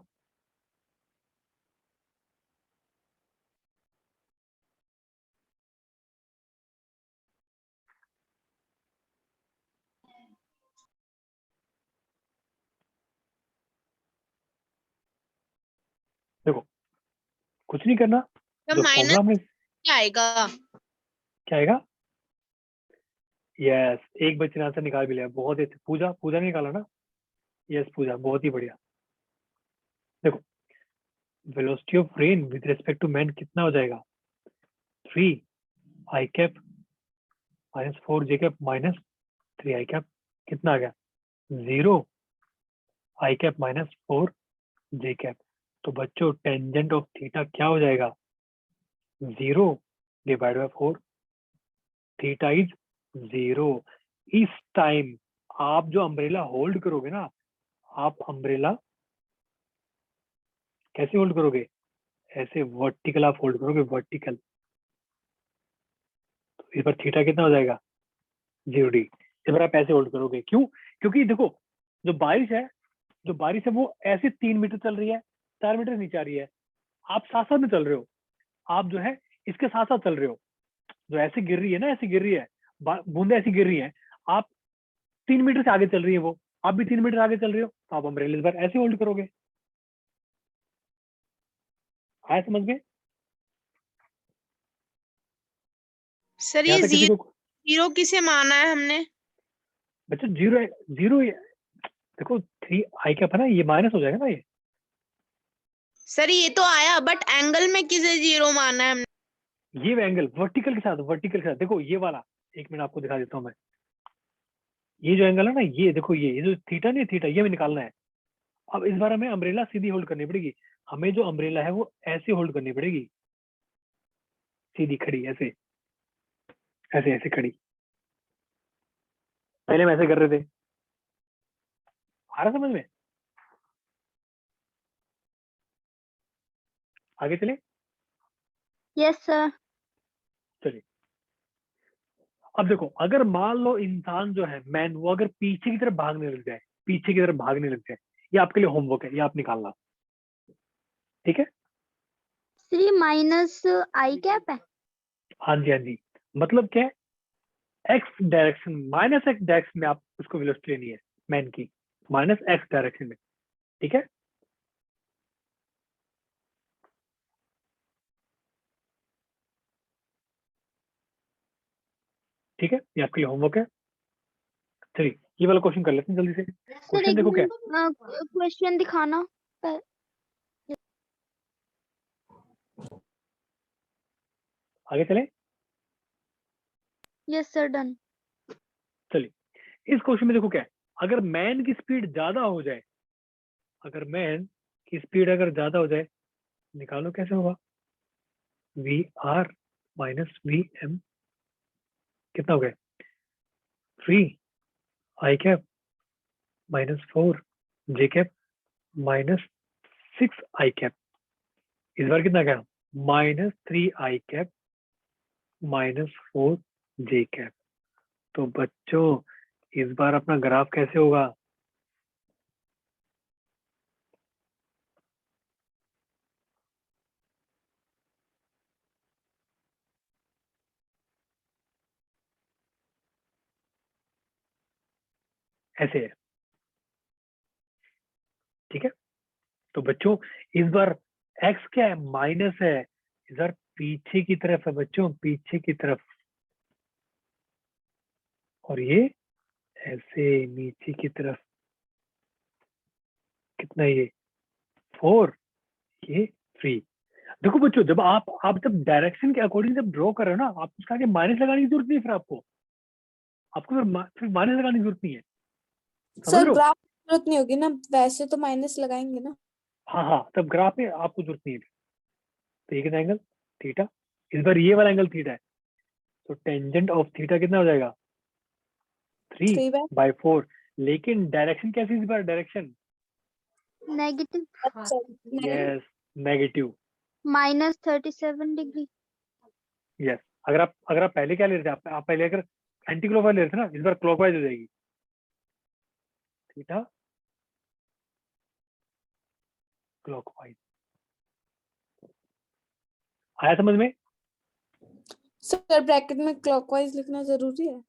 देखो कुछ नहीं करना, तो जो माइनस फॉर्मूला हमने, क्या आएगा? क्या आएगा, यस एक बच्चे ने आंसर निकाल भी लिया, बहुत ही अच्छे। पूजा ने निकाला ना, यस पूजा, बहुत ही बढ़िया। देखो velocity of rain with respect to man कितना हो जाएगा, 3 i cap minus 4j cap minus 3 i cap, कितना आ गया 0 i cap minus 4j cap. तो बच्चों टेंजेंट ऑफ थीटा क्या हो जाएगा, 0/4, थीटा इज 0। इस टाइम आप जो अम्ब्रेला होल्ड करोगे ना, आप अम्ब्रेला कैसे होल्ड करोगे, ऐसे वर्टिकल आप होल्ड करोगे, वर्टिकल। तो इस पर थीटा कितना हो जाएगा 0 डिग्री। इस पर आप ऐसे होल्ड करोगे, क्यों, क्योंकि देखो जो बारिश है वो ऐसे 3 मीटर चल रही है, 4 मीटर नीचे आ रही है, आप साथ साथ में चल रहे हो, आप जो है इसके साथ साथ चल रहे हो, जो ऐसे गिर रही है ना, ऐसे गिर रही है, बूंदे ऐसी गिर रही है, आप 3 मीटर से आगे चल रही है वो, आप भी 3 मीटर आगे चल रहे हो, तो आप अम्ब्रेला इस बार ऐसे होल्ड करोगे। आया समझ में। सर यहाँ ये तक किसी को, जीरो किसे माना है हमने? बच्चों जीरो देखो 3 i कैप है ना, ये माइनस हो जाएगा ना ये। सर ये तो आया, बट एंगल में किसे जीरो माना है हमने? ये एंगल वर्टिकल के साथ देखो, ये वाला, एक मिनट आपको दिखा देता हूँ मैं। ये जो एंगल है ना, ये देखो, ये जो थीटा नहीं, थीटा ये हमें निकालना है। अब इस बार हमें अम्ब्रेला सीधी होल्ड करनी पड़ेगी, हमें जो अम्ब्रेला है वो ऐसे होल्ड करनी पड़ेगी, सीधी खड़ी, ऐसे ऐसे ऐसे खड़ी। पहले हम ऐसे कर रहे थे, आ रहा समझ में। आगे चले। Yes sir. चलिए अब देखो, अगर मान लो इंसान जो है मैन, वो अगर पीछे की तरफ भागने लग जाए, ये आपके लिए होमवर्क है, ये आप निकालना, ठीक है। श्री माइनस आई कैप है। हाँ जी हाँ जी, मतलब क्या है, x direction, minus x direction में आप उसको वेलोसिटी लेनी है मैन की, माइनस एक्स डायरेक्शन में, ठीक है। ठीक है, ये आपके लिए होमवर्क है। चलिए ये वाला क्वेश्चन कर लेते हैं जल्दी से। सर क्वेश्चन एक देखो क्या है, क्वेश्चन दिखाना। आगे चले। Yes sir done. चलिए इस क्वेश्चन में देखो क्या है, अगर मैन की स्पीड ज्यादा हो जाए, अगर ज्यादा हो जाए, निकालो कैसे होगा, V R minus V M, कितना हो गया 3 i cap minus 4j cap minus 6 i cap. इस बार कितना गया, -3 i cap minus 4j cap. तो बच्चों इस बार अपना ग्राफ कैसे होगा, ऐसे है, ठीक है। तो बच्चों इस बार x क्या है, माइनस है, इस बार पीछे की तरफ है बच्चों, पीछे की तरफ, और ये ऐसे नीचे की तरफ। कितना ये 4, ये 3। देखो बच्चों जब आप जब डायरेक्शन के अकॉर्डिंग जब ड्रॉ कर रहे हो ना, आप उसका आगे माइनस लगाने की जरूरत नहीं है, फिर आपको फिर माइनस लगाने की जरूरत नहीं है, समझ सर रहे हो? ग्राफ जरूरत नहीं होगी ना, वैसे तो माइनस लगाएंगे ना। हाँ, तब ग्राफ में आपको जरूरत नहीं है। तो ये कितना एंगल थीटा, इस बार ये वाला एंगल थीटा है, तो टेंजेंट ऑफ थीटा कितना हो जाएगा 3/4। लेकिन डायरेक्शन कैसी इस बार, डायरेक्शन नेगेटिव अच्छा यस नेगेटिव। -37 डिग्री। यस, अगर आप पहले क्या ले रहे थे, आप पहले अगर एंटी क्लॉकवाइज ले रहे थे ना, इस बार क्लॉकवाइज हो जाएगी थीटा क्लॉकवाइज। आया समझ में? सर ब्रैकेट में क्लॉकवाइज लिखना जरूरी है?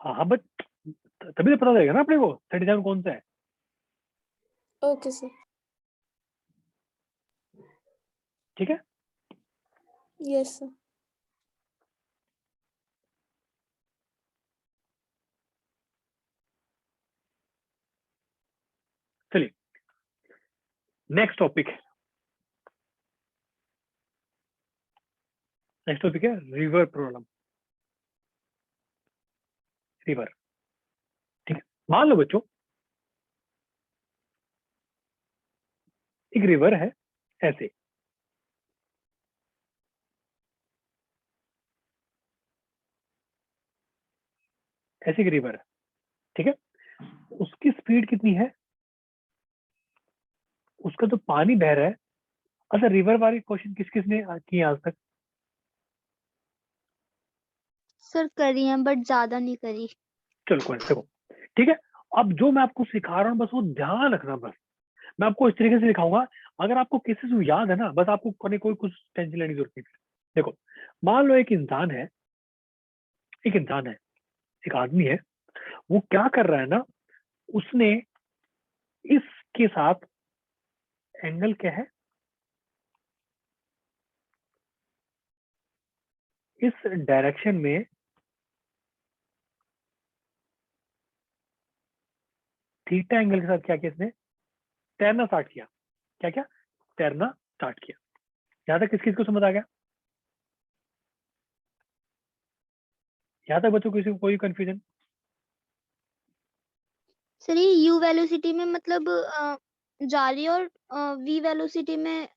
हाँ बट तभी तो पता लगेगा ना अपने को 37 कौन सा है। Okay sir. ठीक है, यस सर। चलिए नेक्स्ट टॉपिक है रिवर प्रॉब्लम। रिवर, ठीक है। मान लो बच्चों एक रिवर है ऐसे, ऐसे एक रिवर है, ठीक है। उसकी स्पीड कितनी है, उसका जो पानी बह रहा है। अच्छा रिवर वाली क्वेश्चन किस किस ने किए आज तक? सर करी है बट ज्यादा नहीं करी। चलो कोई नहीं, देखो ठीक है। अब जो मैं आपको सिखा रहा हूँ बस वो ध्यान रखना, बस मैं आपको इस तरीके से दिखाऊंगा। अगर आपको किसी से याद है ना, बस आपको कोई कुछ टेंशन लेने की जरूरत नहीं है। देखो मान लो एक इंसान है, एक आदमी है, वो क्या कर रहा है ना, उसने इसके साथ एंगल क्या है, इस डायरेक्शन में थीटा एंगल के साथ क्या किया इसने, तैरना स्टार्ट किया। क्या तैरना स्टार्ट किया। यहाँ तक किस किस को समझ आ गया? यहाँ तक बच्चों किसी को कोई कंफ्यूजन? सर ये u वेलोसिटी में मतलब जा रही है और v वेलोसिटी में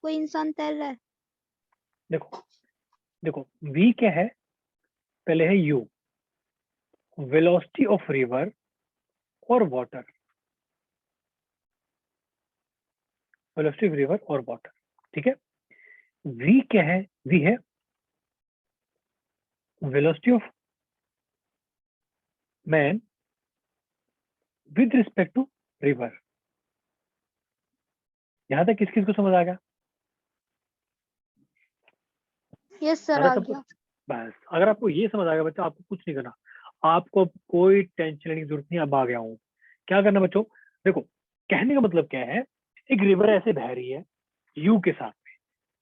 कोई इंसान तैर रहा है। देखो v क्या है, पहले है u, वेलोसिटी ऑफ रिवर और वाटर, वेलोसिटी ऑफ रिवर और वाटर, ठीक है। v क्या है, v है velocity of man with respect to river. यहां तक किस किस को समझ आ गया? यस सर यहाँ आ तक गया। बस अगर आपको ये समझ आ गया बच्चों, आपको कुछ नहीं करना, आपको अब कोई टेंशन लेने की जरूरत नहीं। अब आ गया हूँ, क्या करना बच्चों, देखो कहने का मतलब क्या है, एक रिवर ऐसे बह रही है यू के साथ में,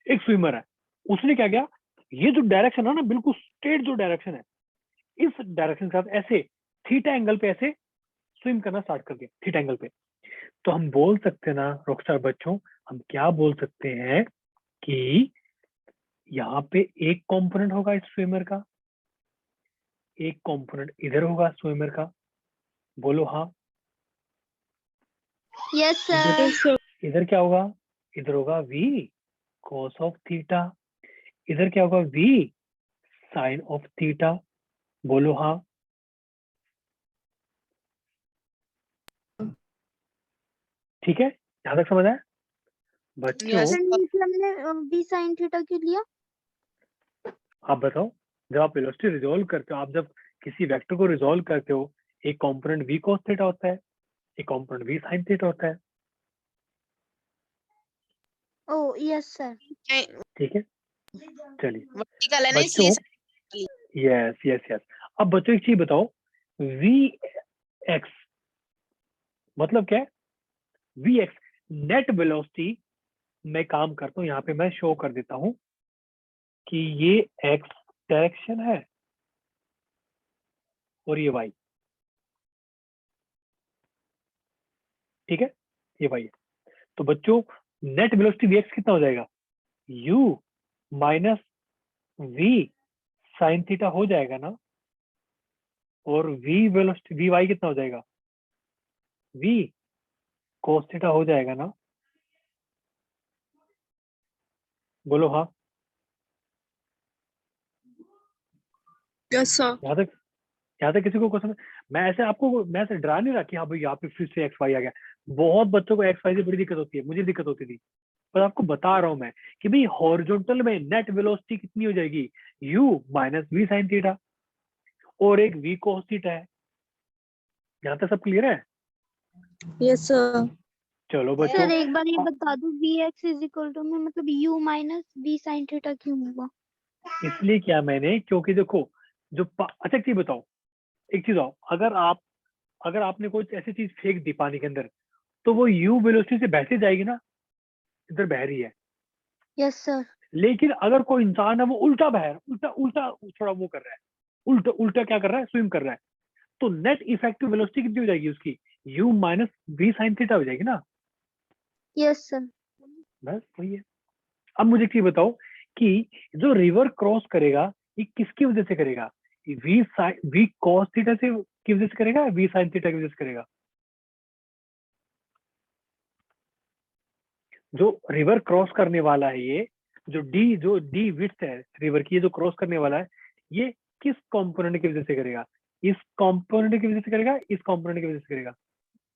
एक स्विमर है, उसने क्या किया, ये जो डायरेक्शन है ना बिल्कुल स्ट्रेट जो डायरेक्शन है, इस डायरेक्शन के साथ ऐसे थीटा एंगल पे ऐसे स्विम करना स्टार्ट कर दिया, थीटा एंगल पे। तो हम बोल सकते हैं ना रॉकस्टार बच्चों, हम क्या बोल सकते हैं कि यहाँ पे एक कंपोनेंट होगा इस स्विमर का, एक कंपोनेंट इधर होगा स्विमर का। बोलो हाँ। Yes sir. इधर क्या होगा, इधर होगा v cos ऑफ थीटा, इधर क्या होगा v sin ऑफ थीटा। बोलो हाँ। ठीक है, यहाँ तक समझ आया बच्चों? Yes. सर नीचे हमने v sin थीटा क्यों लिया? आप बताओ, जब आप वेलोसिटी रिजॉल्व करते हो, आप जब किसी वेक्टर को रिजॉल्व करते हो, एक कंपोनेंट v cos थीटा होता है, एक कंपोनेंट v sin थीटा होता है, ओ यस सर। ठीक है। चलिए वर्टिकल है ना बच्चों, इसलिए यस अब बच्चों एक चीज बताओ, v x मतलब क्या है, वी एक्स नेट वेलोसिटी में काम करता हूँ, यहाँ पे मैं शो कर देता हूँ कि ये एक्स डायरेक्शन है और ये वाई, ठीक है, ये वाई है। तो बच्चों नेट वेलोसिटी वी एक्स कितना हो जाएगा, U minus V sine theta हो जाएगा ना, और वी वेलोसिटी वी वाई कितना हो जाएगा, वी कोस थीटा हो जाएगा ना, बोलो हाँ। Yes sir. यहाँ तक किसी को क्वेश्चन, मैं ऐसे डरा नहीं रहा कि हाँ भाई यहाँ पे फिर से एक्स वाई आ गया। बहुत बच्चों को एक्स वाई से बड़ी दिक्कत होती है, मुझे दिक्कत होती थी, पर आपको बता रहा हूँ मैं कि भाई हॉरिजॉन्टल में नेट वेलोसिटी कितनी हो जाएगी, U minus V sine theta, और एक वी कोस थीटा है। यहाँ तक सब क्लियर है? Yes sir. चलो सर बच्चों, एक बार ये बता दो V X is equal to में मतलब U minus V sine theta क्यों हुआ? इसलिए किया मैंने क्योंकि देखो अच्छा एक चीज बताओ, एक चीज आओ, अगर आपने कोई ऐसी चीज फेंक दी पानी के अंदर, तो वो यू वेलोसिटी से बहते जाएगी ना, इधर बह रही है। Yes sir. लेकिन अगर कोई इंसान है वो उल्टा बह रहा, उल्टा उल्टा थोड़ा वो कर रहा है, उल्टा उल्टा क्या कर रहा है, स्विम कर रहा है, तो नेट इफेक्टिव वेलोसिटी कितनी हो जाएगी उसकी, U minus V sine theta हो जाएगी ना। Yes sir. बस वही है। अब मुझे एक चीज बताओ कि जो रिवर क्रॉस करेगा ये किसकी वजह से करेगा, वी कॉस थीटा से की वजह से करेगा, वी साइन थीटा की वजह से करेगा। जो रिवर क्रॉस करने वाला है, ये जो डी विड्थ है रिवर की, ये जो क्रॉस करने वाला है, ये किस कंपोनेंट की वजह से करेगा, इस कंपोनेंट की वजह से करेगा, इस कंपोनेंट की वजह से करेगा।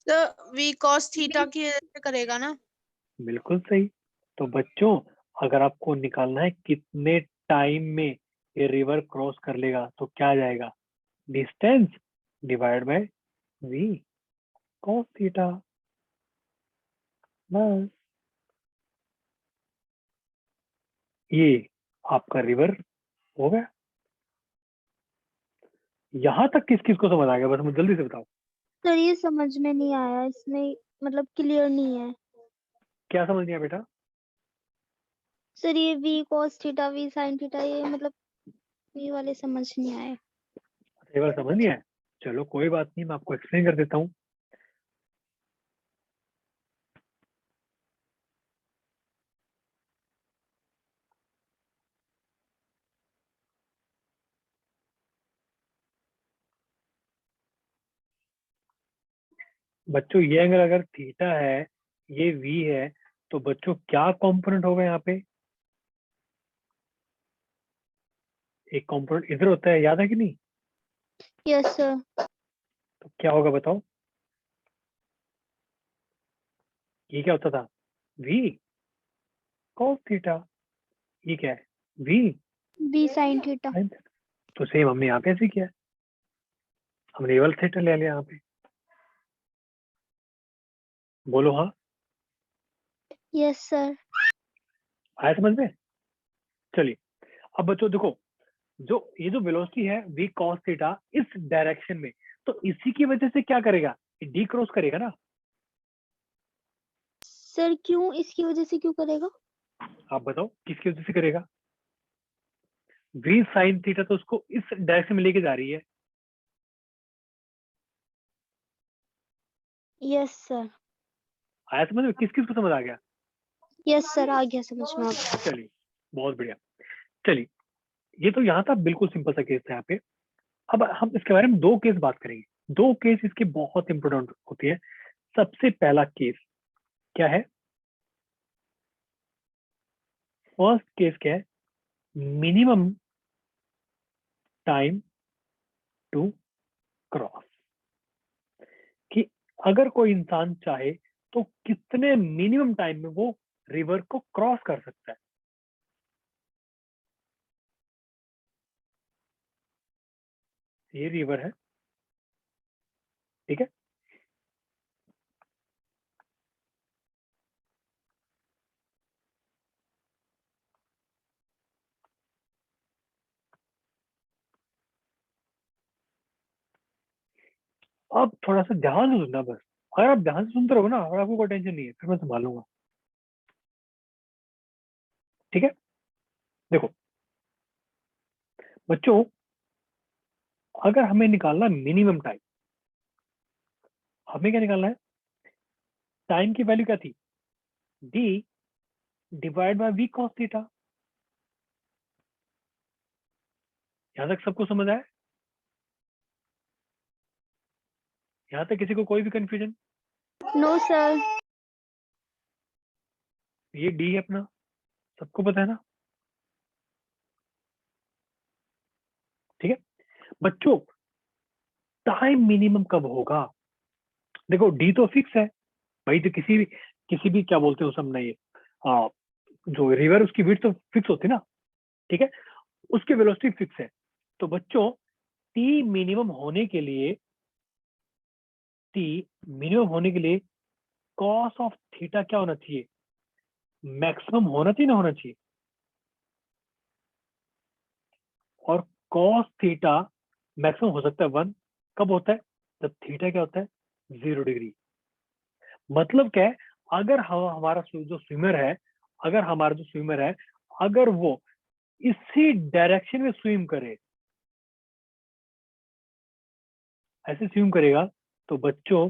तो वी कॉस थीटा की वजह से करेगा ना। बिल्कुल सही। तो बच्चों अगर आपको निकालना है कितने टाइम में ये रिवर क्रॉस कर लेगा, तो क्या आ जाएगा, distance divide by V cos theta. बस ये आपका रिवर हो गया। यहां तक किस किस को समझ आ गया, बस मुझे जल्दी से बताओ। सर ये समझ में नहीं आया, इसमें मतलब क्लियर नहीं है। क्या समझ नहीं आया बेटा? सर ये V cos theta V sine theta ये मतलब ये वाले समझ नहीं आए। रिवर समझ नहीं आया, चलो कोई बात नहीं, मैं आपको एक्सप्लेन कर देता हूँ। बच्चों ये एंगल अगर थीटा है, ये वी है, तो बच्चों क्या कंपोनेंट होगा यहाँ पे, एक कंपोनेंट इधर होता है, याद है कि नहीं? Yes sir. तो क्या होगा बताओ, ये क्या होता था, वी कॉस थीटा, ये क्या है, V V sine theta. sin theta। तो सेम हमने यहाँ पे ऐसे किया है, हमने रिवर थीटा ले लिया यहाँ पे, बोलो हाँ। Yes sir. आया समझ में? चलिए अब बच्चों देखो, जो ये जो वेलोसिटी है वी कॉस थीटा इस डायरेक्शन में, तो इसी की वजह से क्या करेगा, डी क्रॉस करेगा ना। सर क्यों, इसकी वजह से क्यों करेगा? आप बताओ किसकी वजह से करेगा, वी साइन थीटा तो उसको इस डायरेक्शन में लेके जा रही है। Yes sir. आया समझ में, किस किस को समझ आ गया? यस सर आ गया समझ में। अब चलिए बहुत बढ़िया। चलिए ये तो यहाँ था, बिल्कुल सिंपल सा केस था यहाँ पे। अब हम इसके बारे में दो केस बात करेंगे, दो केस इसके बहुत इंपोर्टेंट होती है। सबसे पहला केस क्या है, फर्स्ट केस क्या है, मिनिमम टाइम टू क्रॉस, कि अगर कोई इंसान चाहे तो कितने मिनिमम टाइम में वो रिवर को क्रॉस कर सकता है। ये रिवर है, ठीक है, अब थोड़ा सा ध्यान से सुनना बस, अगर आप ध्यान से सुनते रहो ना और आपको कोई टेंशन नहीं है, फिर मैं संभालूंगा। ठीक है, देखो बच्चों, अगर हमें निकालना मिनिमम टाइम, हमें क्या निकालना है? टाइम की वैल्यू क्या थी? D divide by V cos theta. यहां तक सबको समझ आया? यहां तक किसी को कोई भी कंफ्यूजन? No sir. ये डी है अपना, सबको पता है ना? ठीक है बच्चों, टाइम मिनिमम कब होगा? देखो डी तो फिक्स है भाई, तो किसी भी क्या बोलते हैं उस हमने ये जो रिवर उसकी विड्थ तो फिक्स होती है ना। ठीक है, उसकी वेलोसिटी फिक्स है। तो बच्चों टी मिनिमम होने के लिए, कॉस ऑफ थीटा क्या होना चाहिए? मैक्सिमम होना चाहिए ना होना चाहिए? और कॉस थीटा मैक्सिमम हो सकता है 1, कब होता है? जब थीटा क्या होता है? 0 डिग्री। मतलब क्या है? अगर हमारा जो स्विमर है, अगर वो इसी डायरेक्शन में स्विम करे, ऐसे स्विम करेगा, तो बच्चों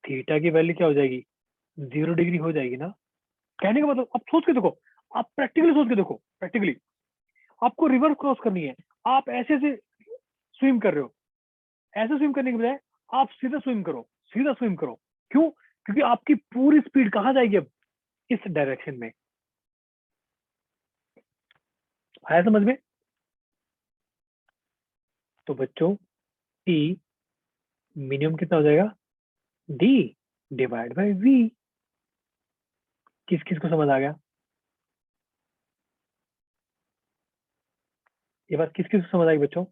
थीटा की वैल्यू क्या हो जाएगी? 0 डिग्री हो जाएगी ना। कहने का मतलब, आप सोच के देखो, आप प्रैक्टिकली सोच के देखो, प्रैक्टिकली आपको रिवर क्रॉस करनी है, आप ऐसे से स्विम कर रहे हो, ऐसे स्विम करने के बजाय आप सीधा स्विम करो। क्यों? क्योंकि आपकी पूरी स्पीड कहाँ जाएगी अब? इस डायरेक्शन में। आया समझ में? तो बच्चों टी मिनिमम कितना हो जाएगा? D divide by V. किस किस को समझ आ गया? ये बात किस किस को समझ आई बच्चों?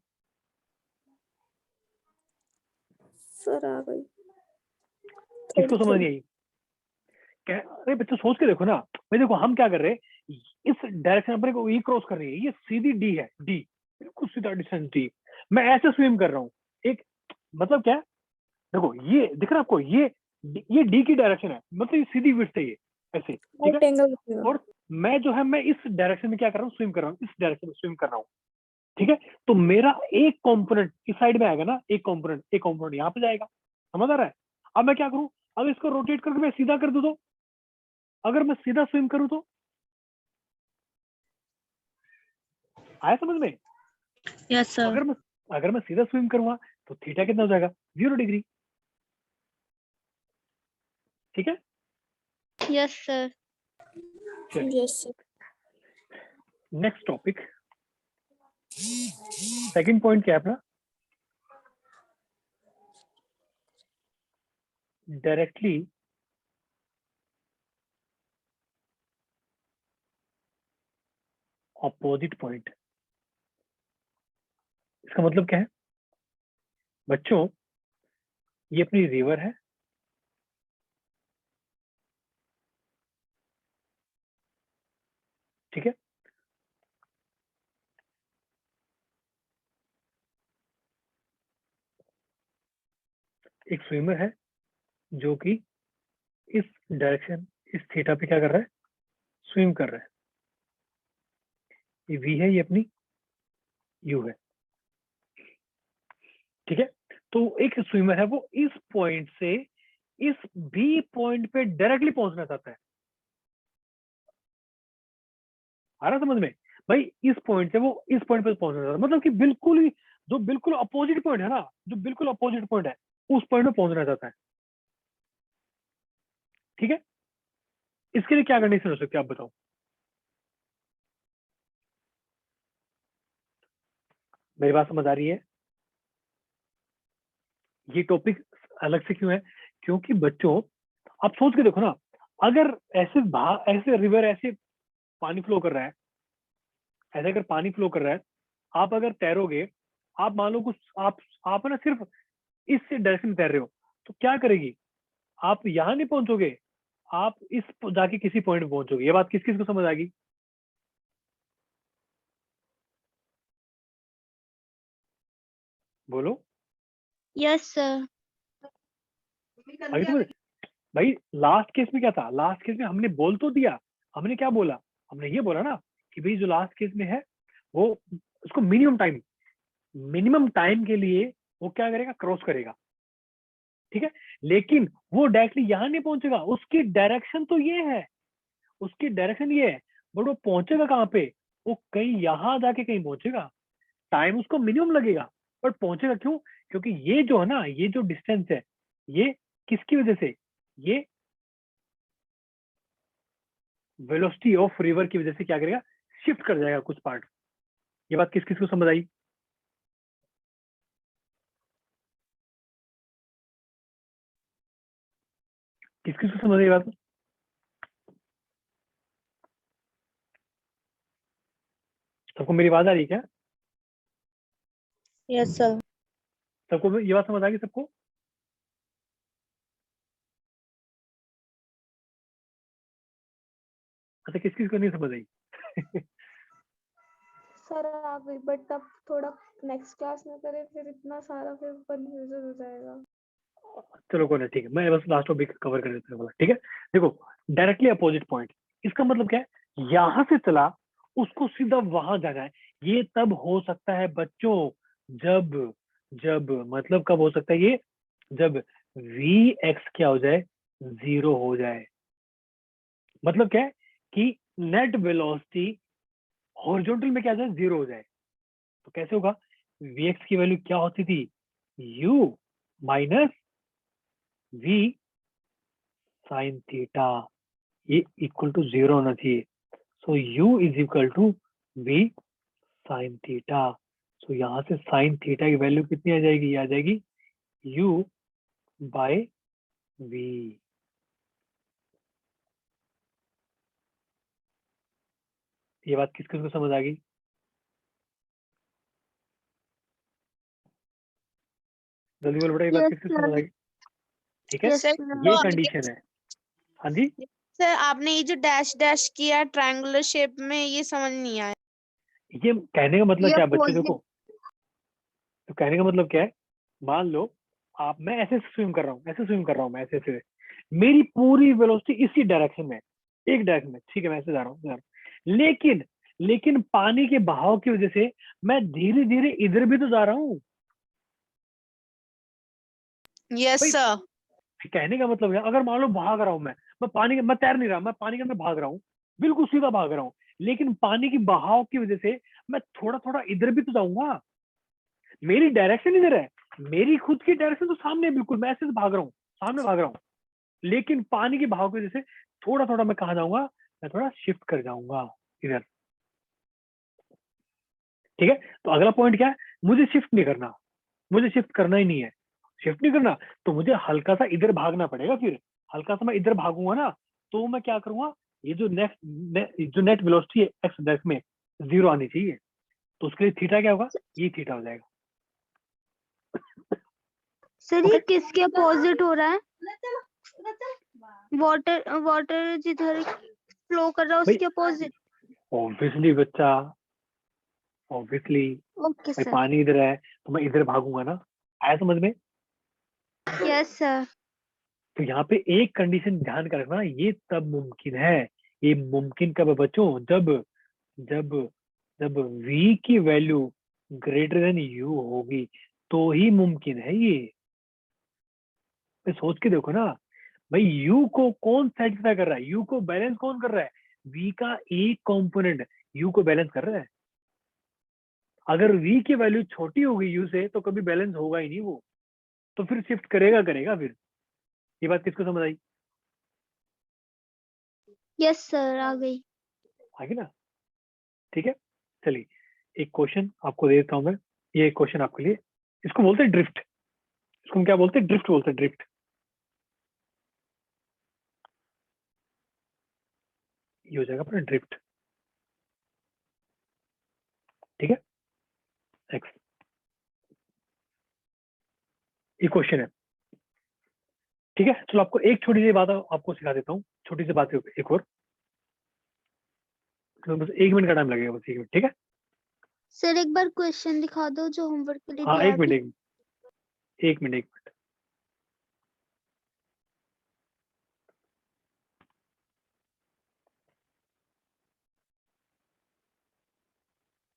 सर आ गई। किसको समझ नहीं आई? अरे बच्चों सोच के देखो ना भाई, देखो हम क्या कर रहे हैं, इस डायरेक्शन अपने को ये क्रॉस कर रही है, ये सीधी डी है, डी बिल्कुल सीधा डिस्टेंस डी। मैं ऐसे स्विम कर रहा हूँ, एक मतलब क्या है? देखो ये दिख रहा है आपको, ये डी की डायरेक्शन है, मतलब ये सीधी विड्थ है ये, ऐसे। ठीक राइट है, एंगल रखेगा। और मैं जो है मैं इस डायरेक्शन में क्या कर रहा हूँ? स्विम कर रहा हूँ, इस डायरेक्शन में स्विम कर रहा हूँ। ठीक है, तो मेरा एक कंपोनेंट इस साइड में आएगा ना, एक कंपोनेंट यहाँ पे जाएगा। समझ आ रहा है? अब मैं क्या करूँ? अब इसको रोटेट करके मैं सीधा कर दूं तो, अगर मैं सीधा स्विम करूं तो, आया समझ में? Yes sir. अगर मैं सीधा स्विम करूंगा तो थीटा कितना हो जाएगा? 0 डिग्री। ठीक है, yes sir. Yes sir. Next topic, second point क्या है अपना? Directly opposite point. इसका मतलब क्या है बच्चों? ये अपनी रिवर है, ठीक है, एक स्विमर है जो कि इस डायरेक्शन, इस थीटा पे क्या कर रहा है? स्विम कर रहा है। ये वी है, ये अपनी यू है। ठीक है, तो एक स्विमर है, वो इस पॉइंट से इस बी पॉइंट पे डायरेक्टली पहुंचना चाहता है। आ रहा समझ में? भाई इस पॉइंट से वो इस पॉइंट पे पहुंचना चाहता है, मतलब कि बिल्कुल ही जो बिल्कुल अपोजिट पॉइंट है ना, जो बिल्कुल अपोजिट पॉइंट है, उस पॉइंट पे पहुंचना चाहता है। ठीक है, इसके लिए क्या कंडीशन हो सकती है आप बताओ? मेरी बात समझ आ रही है? ये टॉपिक अलग से क्यों है? क्योंकि बच्चों आप सोच के देखो ना, अगर ऐसे रिवर, ऐसे पानी फ्लो कर रहा है, ऐसे अगर पानी फ्लो कर रहा है, आप अगर तैरोगे, आप मान लो कुछ आप है ना सिर्फ इस डायरेक्शन में तैर रहे हो, तो क्या करेगी? आप यहाँ नहीं पहुंचोगे, आप इस जाके किसी पॉइंट पे पहुंचोगे। ये बात किस किस को समझ आ गई? बोलो। Yes sir. आगे समझ। भाई लास्ट केस में क्या था, लास्ट केस में हमने बोल तो दिया, हमने क्या बोला, हमने ये बोला ना कि भाई जो लास्ट केस में है वो उसको मिनिमम टाइम के लिए वो क्या करेगा, क्रॉस करेगा, ठीक है। लेकिन वो डायरेक्टली यहाँ नहीं पहुंचेगा, उसकी डायरेक्शन तो ये है, उसकी डायरेक्शन ये है, बट वो पहुंचेगा कहाँ पे, वो कहीं यहाँ जाके कहीं पहुंचेगा, टाइम उसको मिनिमम लगेगा, बट पहुंचेगा क्यों, क्योंकि ये जो है ना, ये जो डिस्टेंस है, ये किसकी वजह से, ये वेलोसिटी ऑफ रिवर की वजह से क्या करेगा, शिफ्ट कर जाएगा कुछ पार्ट। ये बात किस किस को समझ आई? किस किस को समझ आई बात? सबको मेरी आवाज आ रही है क्या? Yes sir. सबको ये बात समझ आ गई सबको? अच्छा, किस किस को नहीं समझ आई? सर आप भी, बट अब थोड़ा नेक्स्ट क्लास में करें, फिर इतना सारा फिर कंफ्यूजन हो जाएगा। चलो कोई ना, ठीक है, मैं बस लास्ट टॉपिक कवर कर देता हूँ, ठीक है। देखो, डायरेक्टली अपोजिट पॉइंट, इसका मतलब क्या है, यहां से चला उसको सीधा वहां जाना है। ये तब हो सकता है बच्चों जब जब मतलब कब हो सकता है ये, जब Vx क्या हो जाए, 0 हो जाए। मतलब क्या है कि नेट वेलोसिटी हॉरिजॉन्टल में क्या हो जाए, 0 हो जाए। तो कैसे होगा, Vx की वैल्यू क्या होती थी, u minus v sine theta, ये इक्वल टू 0 होना चाहिए। So u is equal to v sine theta. So यहाँ से साइन थीटा की वैल्यू कितनी आ जाएगी, ये आ जाएगी u बाय v। ये बात किस किस को समझ आ गई? जल्दी बोल बेटा, ये बात Yes, किस किस को sir. समझ आ गई? ठीक है, Yes, सर sir. ये कंडीशन है। हाँ जी, सर आपने ये जो डैश डैश किया ट्रायंगुलर शेप में, ये समझ नहीं आया। ये कहने का मतलब ये क्या है बच्चों, opposite. देखो, तो कहने का मतलब क्या है, मान लो आप, मैं ऐसे स्विम कर रहा हूँ, ऐसे स्विम कर रहा हूँ, मैं ऐसे मेरी पूरी वेलोसिटी इसी डायरेक्शन में, एक डायरेक्शन में, ठीक है, मैं ऐसे जा रहा हूँ। लेकिन लेकिन पानी के बहाव की वजह से मैं धीरे धीरे इधर भी तो जा रहा हूँ। यस भाई सर। कहने का मतलब है, अगर मान लो भाग रहा हूँ मैं पानी के, मैं तैर नहीं रहा, मैं पानी के अंदर भाग रहा हूँ, बिल्कुल सीधा भाग रहा हूँ, लेकिन पानी की बहाव की वजह से मैं थोड़ा थोड़ा इधर भी तो जाऊंगा। मेरी डायरेक्शन इधर है, मेरी खुद की डायरेक्शन तो सामने है, बिल्कुल मैं ऐसे भाग रहा हूँ, सामने भाग रहा हूँ, लेकिन पानी के बहाव की वजह से थोड़ा थोड़ा मैं कहा जाऊंगा, मैं थोड़ा शिफ्ट कर जाऊंगा इधर। ठीक है, तो अगला पॉइंट क्या है, मुझे शिफ्ट नहीं करना, मुझे शिफ्ट करना ही नहीं है। शिफ्ट नहीं करना तो मुझे हल्का सा इधर भागना पड़ेगा, फिर हल्का सा मैं इधर भागूंगा ना, तो मैं क्या करूंगा, ये जो नेट वेलोसिटी है एक्स डायरेक्शन में 0 आनी चाहिए, तो उसके लिए थीटा क्या होगा, ये थीटा हो जाएगा। सर ये किसके अपोजिट हो रहा है? वाटर जिधर फ्लो कर रहा है भाई उसके अपोजिट। ऑब्वियसली बच्चा, ऑब्वियसली ओके भाई, सर. पानी इधर है तो मैं इधर भागूंगा ना, आया समझ में? Yes sir. तो यहाँ पे एक कंडीशन ध्यान का रखना, ये तब मुमकिन है, ये मुमकिन कब है बच्चों, जब जब जब v की वैल्यू ग्रेटर देन u होगी, तो ही मुमकिन है ये। तो सोच के देखो ना भाई, u को कौन सेटिस्फाई कर रहा है, u को बैलेंस कौन कर रहा है, v का एक कंपोनेंट u को बैलेंस कर रहा है। अगर v की वैल्यू छोटी होगी u से तो कभी बैलेंस होगा ही नहीं वो, तो फिर शिफ्ट करेगा करेगा फिर। ये बात किसको समझ आई? यस सर, आ गई. आगे ना, ठीक है। चलिए एक क्वेश्चन आपको दे देता हूं मैं, ये क्वेश्चन आपके लिए, इसको बोलते हैं ड्रिफ्ट, इसको हम क्या बोलते हैं, ड्रिफ्ट बोलते हैं, ड्रिफ्ट। ये हो जाएगा अपना ड्रिफ्ट, ठीक है, एक्स। ये क्वेश्चन है, ठीक है। चलो आपको एक छोटी सी बात आपको सिखा देता हूँ, छोटी सी बात एक और, तो बस 1 मिनट का टाइम लगेगा, बस 1 मिनट, ठीक है। सर एक बार क्वेश्चन दिखा दो जो होमवर्क के लिए हाँ दिया एक मिनट, थी. एक मिनट, एक मिनट।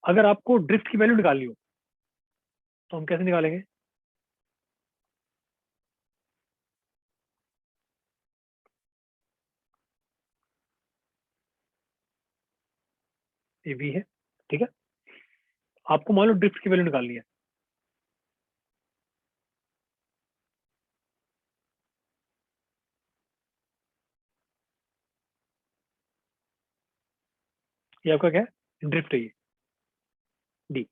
अगर आपको ड्रिफ्ट की वैल्यू निकालनी हो तो हम कैसे निकालेंगे? ये v है, ठीक है। आपको मान लो ड्रिफ्ट की वैल्यू निकालनी है, ये आपका क्या है? ड्रिफ्ट है ये, डी।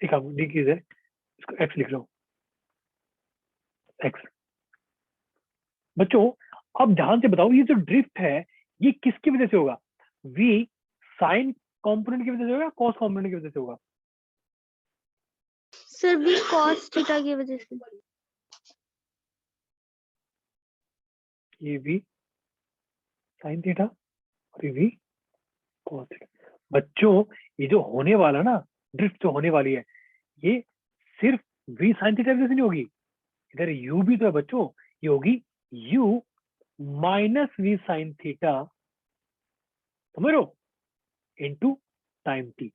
एक आप डी की है, इसको एक्स लिख लो, एक्स। बच्चों अब ध्यान से बताओ, ये जो ड्रिफ्ट है ये किसकी वजह से होगा? v साइन कंपोनेंट की वजह से होगा, कॉस कंपोनेंट की वजह से होगा? सर भी cos थीटा की वजह से। ये v साइन थीटा और ये v कॉस थीटा। बच्चों ये जो होने वाला ना, ड्रिफ्ट जो होने वाली है, ये सिर्फ v साइन थीटा की वजह से नहीं होगी, इधर u भी तो है बच्चों, ये होगी u minus v sine theta, समझ लो, इनटू टाइम t।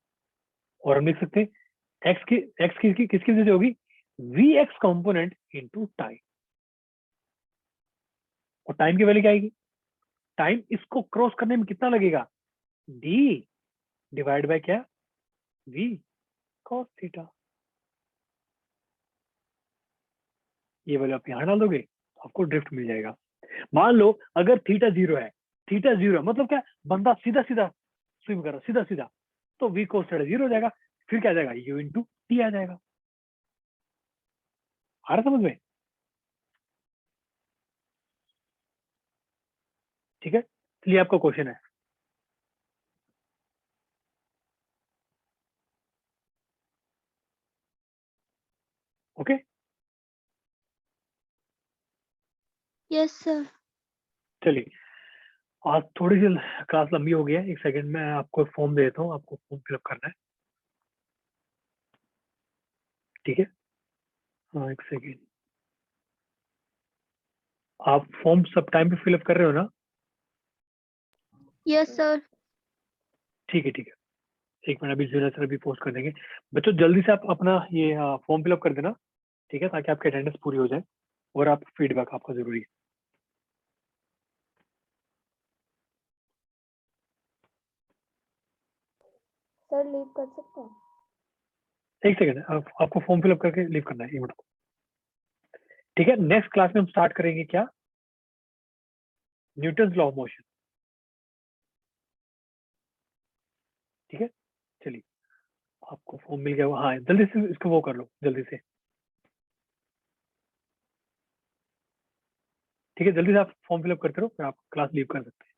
और हम लिख सकते हैं x की किसकी वजह से होगी? vx component into time. और टाइम की वैल्यू क्या आएगी? टाइम इसको क्रॉस करने में कितना लगेगा? d डिवाइड बाय क्या? v cos theta. ये वैल्यू आप यहां डाल दोगे तो आपको ड्रिफ्ट मिल जाएगा। मान लो अगर थीटा 0 है, थीटा 0 मतलब क्या? बंदा सीधा सीधा स्विम कर रहा, सीधा सीधा, तो v cos थीटा 0 हो जाएगा। फिर क्या आ जाएगा? u इंटू टी आ जाएगा। आ रहा समझ में? ठीक है, इसलिए आपका क्वेश्चन है। Okay, yes sir. चलिए आज थोड़ी सी क्लास लंबी हो गई है, एक सेकंड में आपको फॉर्म दे देता हूँ, आपको फॉर्म फिलअप करना है, ठीक है? हाँ एक सेकेंड, आप फॉर्म सब टाइम पे फिलअप कर रहे हो ना? Yes sir. ठीक है ठीक है, एक मिनट, अभी जूनियर सर अभी पोस्ट कर देंगे। बच्चों जल्दी से आप अपना ये फॉर्म फिलअप कर देना, ठीक है, ताकि आपकी अटेंडेंस पूरी हो जाए और आप फीडबैक आपका जरूरी है। सर लीव कर सकते हैं? एक सेकेंड, आपको फॉर्म फिलअप करके लीव करना है, एक मिनट, ठीक है। नेक्स्ट क्लास में हम स्टार्ट करेंगे क्या? न्यूटन्स लॉ ऑफ मोशन, ठीक है। चलिए आपको फॉर्म मिल गया, हाँ जल्दी से इसको वो कर लो जल्दी से, ठीक है। जल्दी से आप फॉर्म फिलअप करते रहो, फिर आप क्लास लीव कर सकते हैं।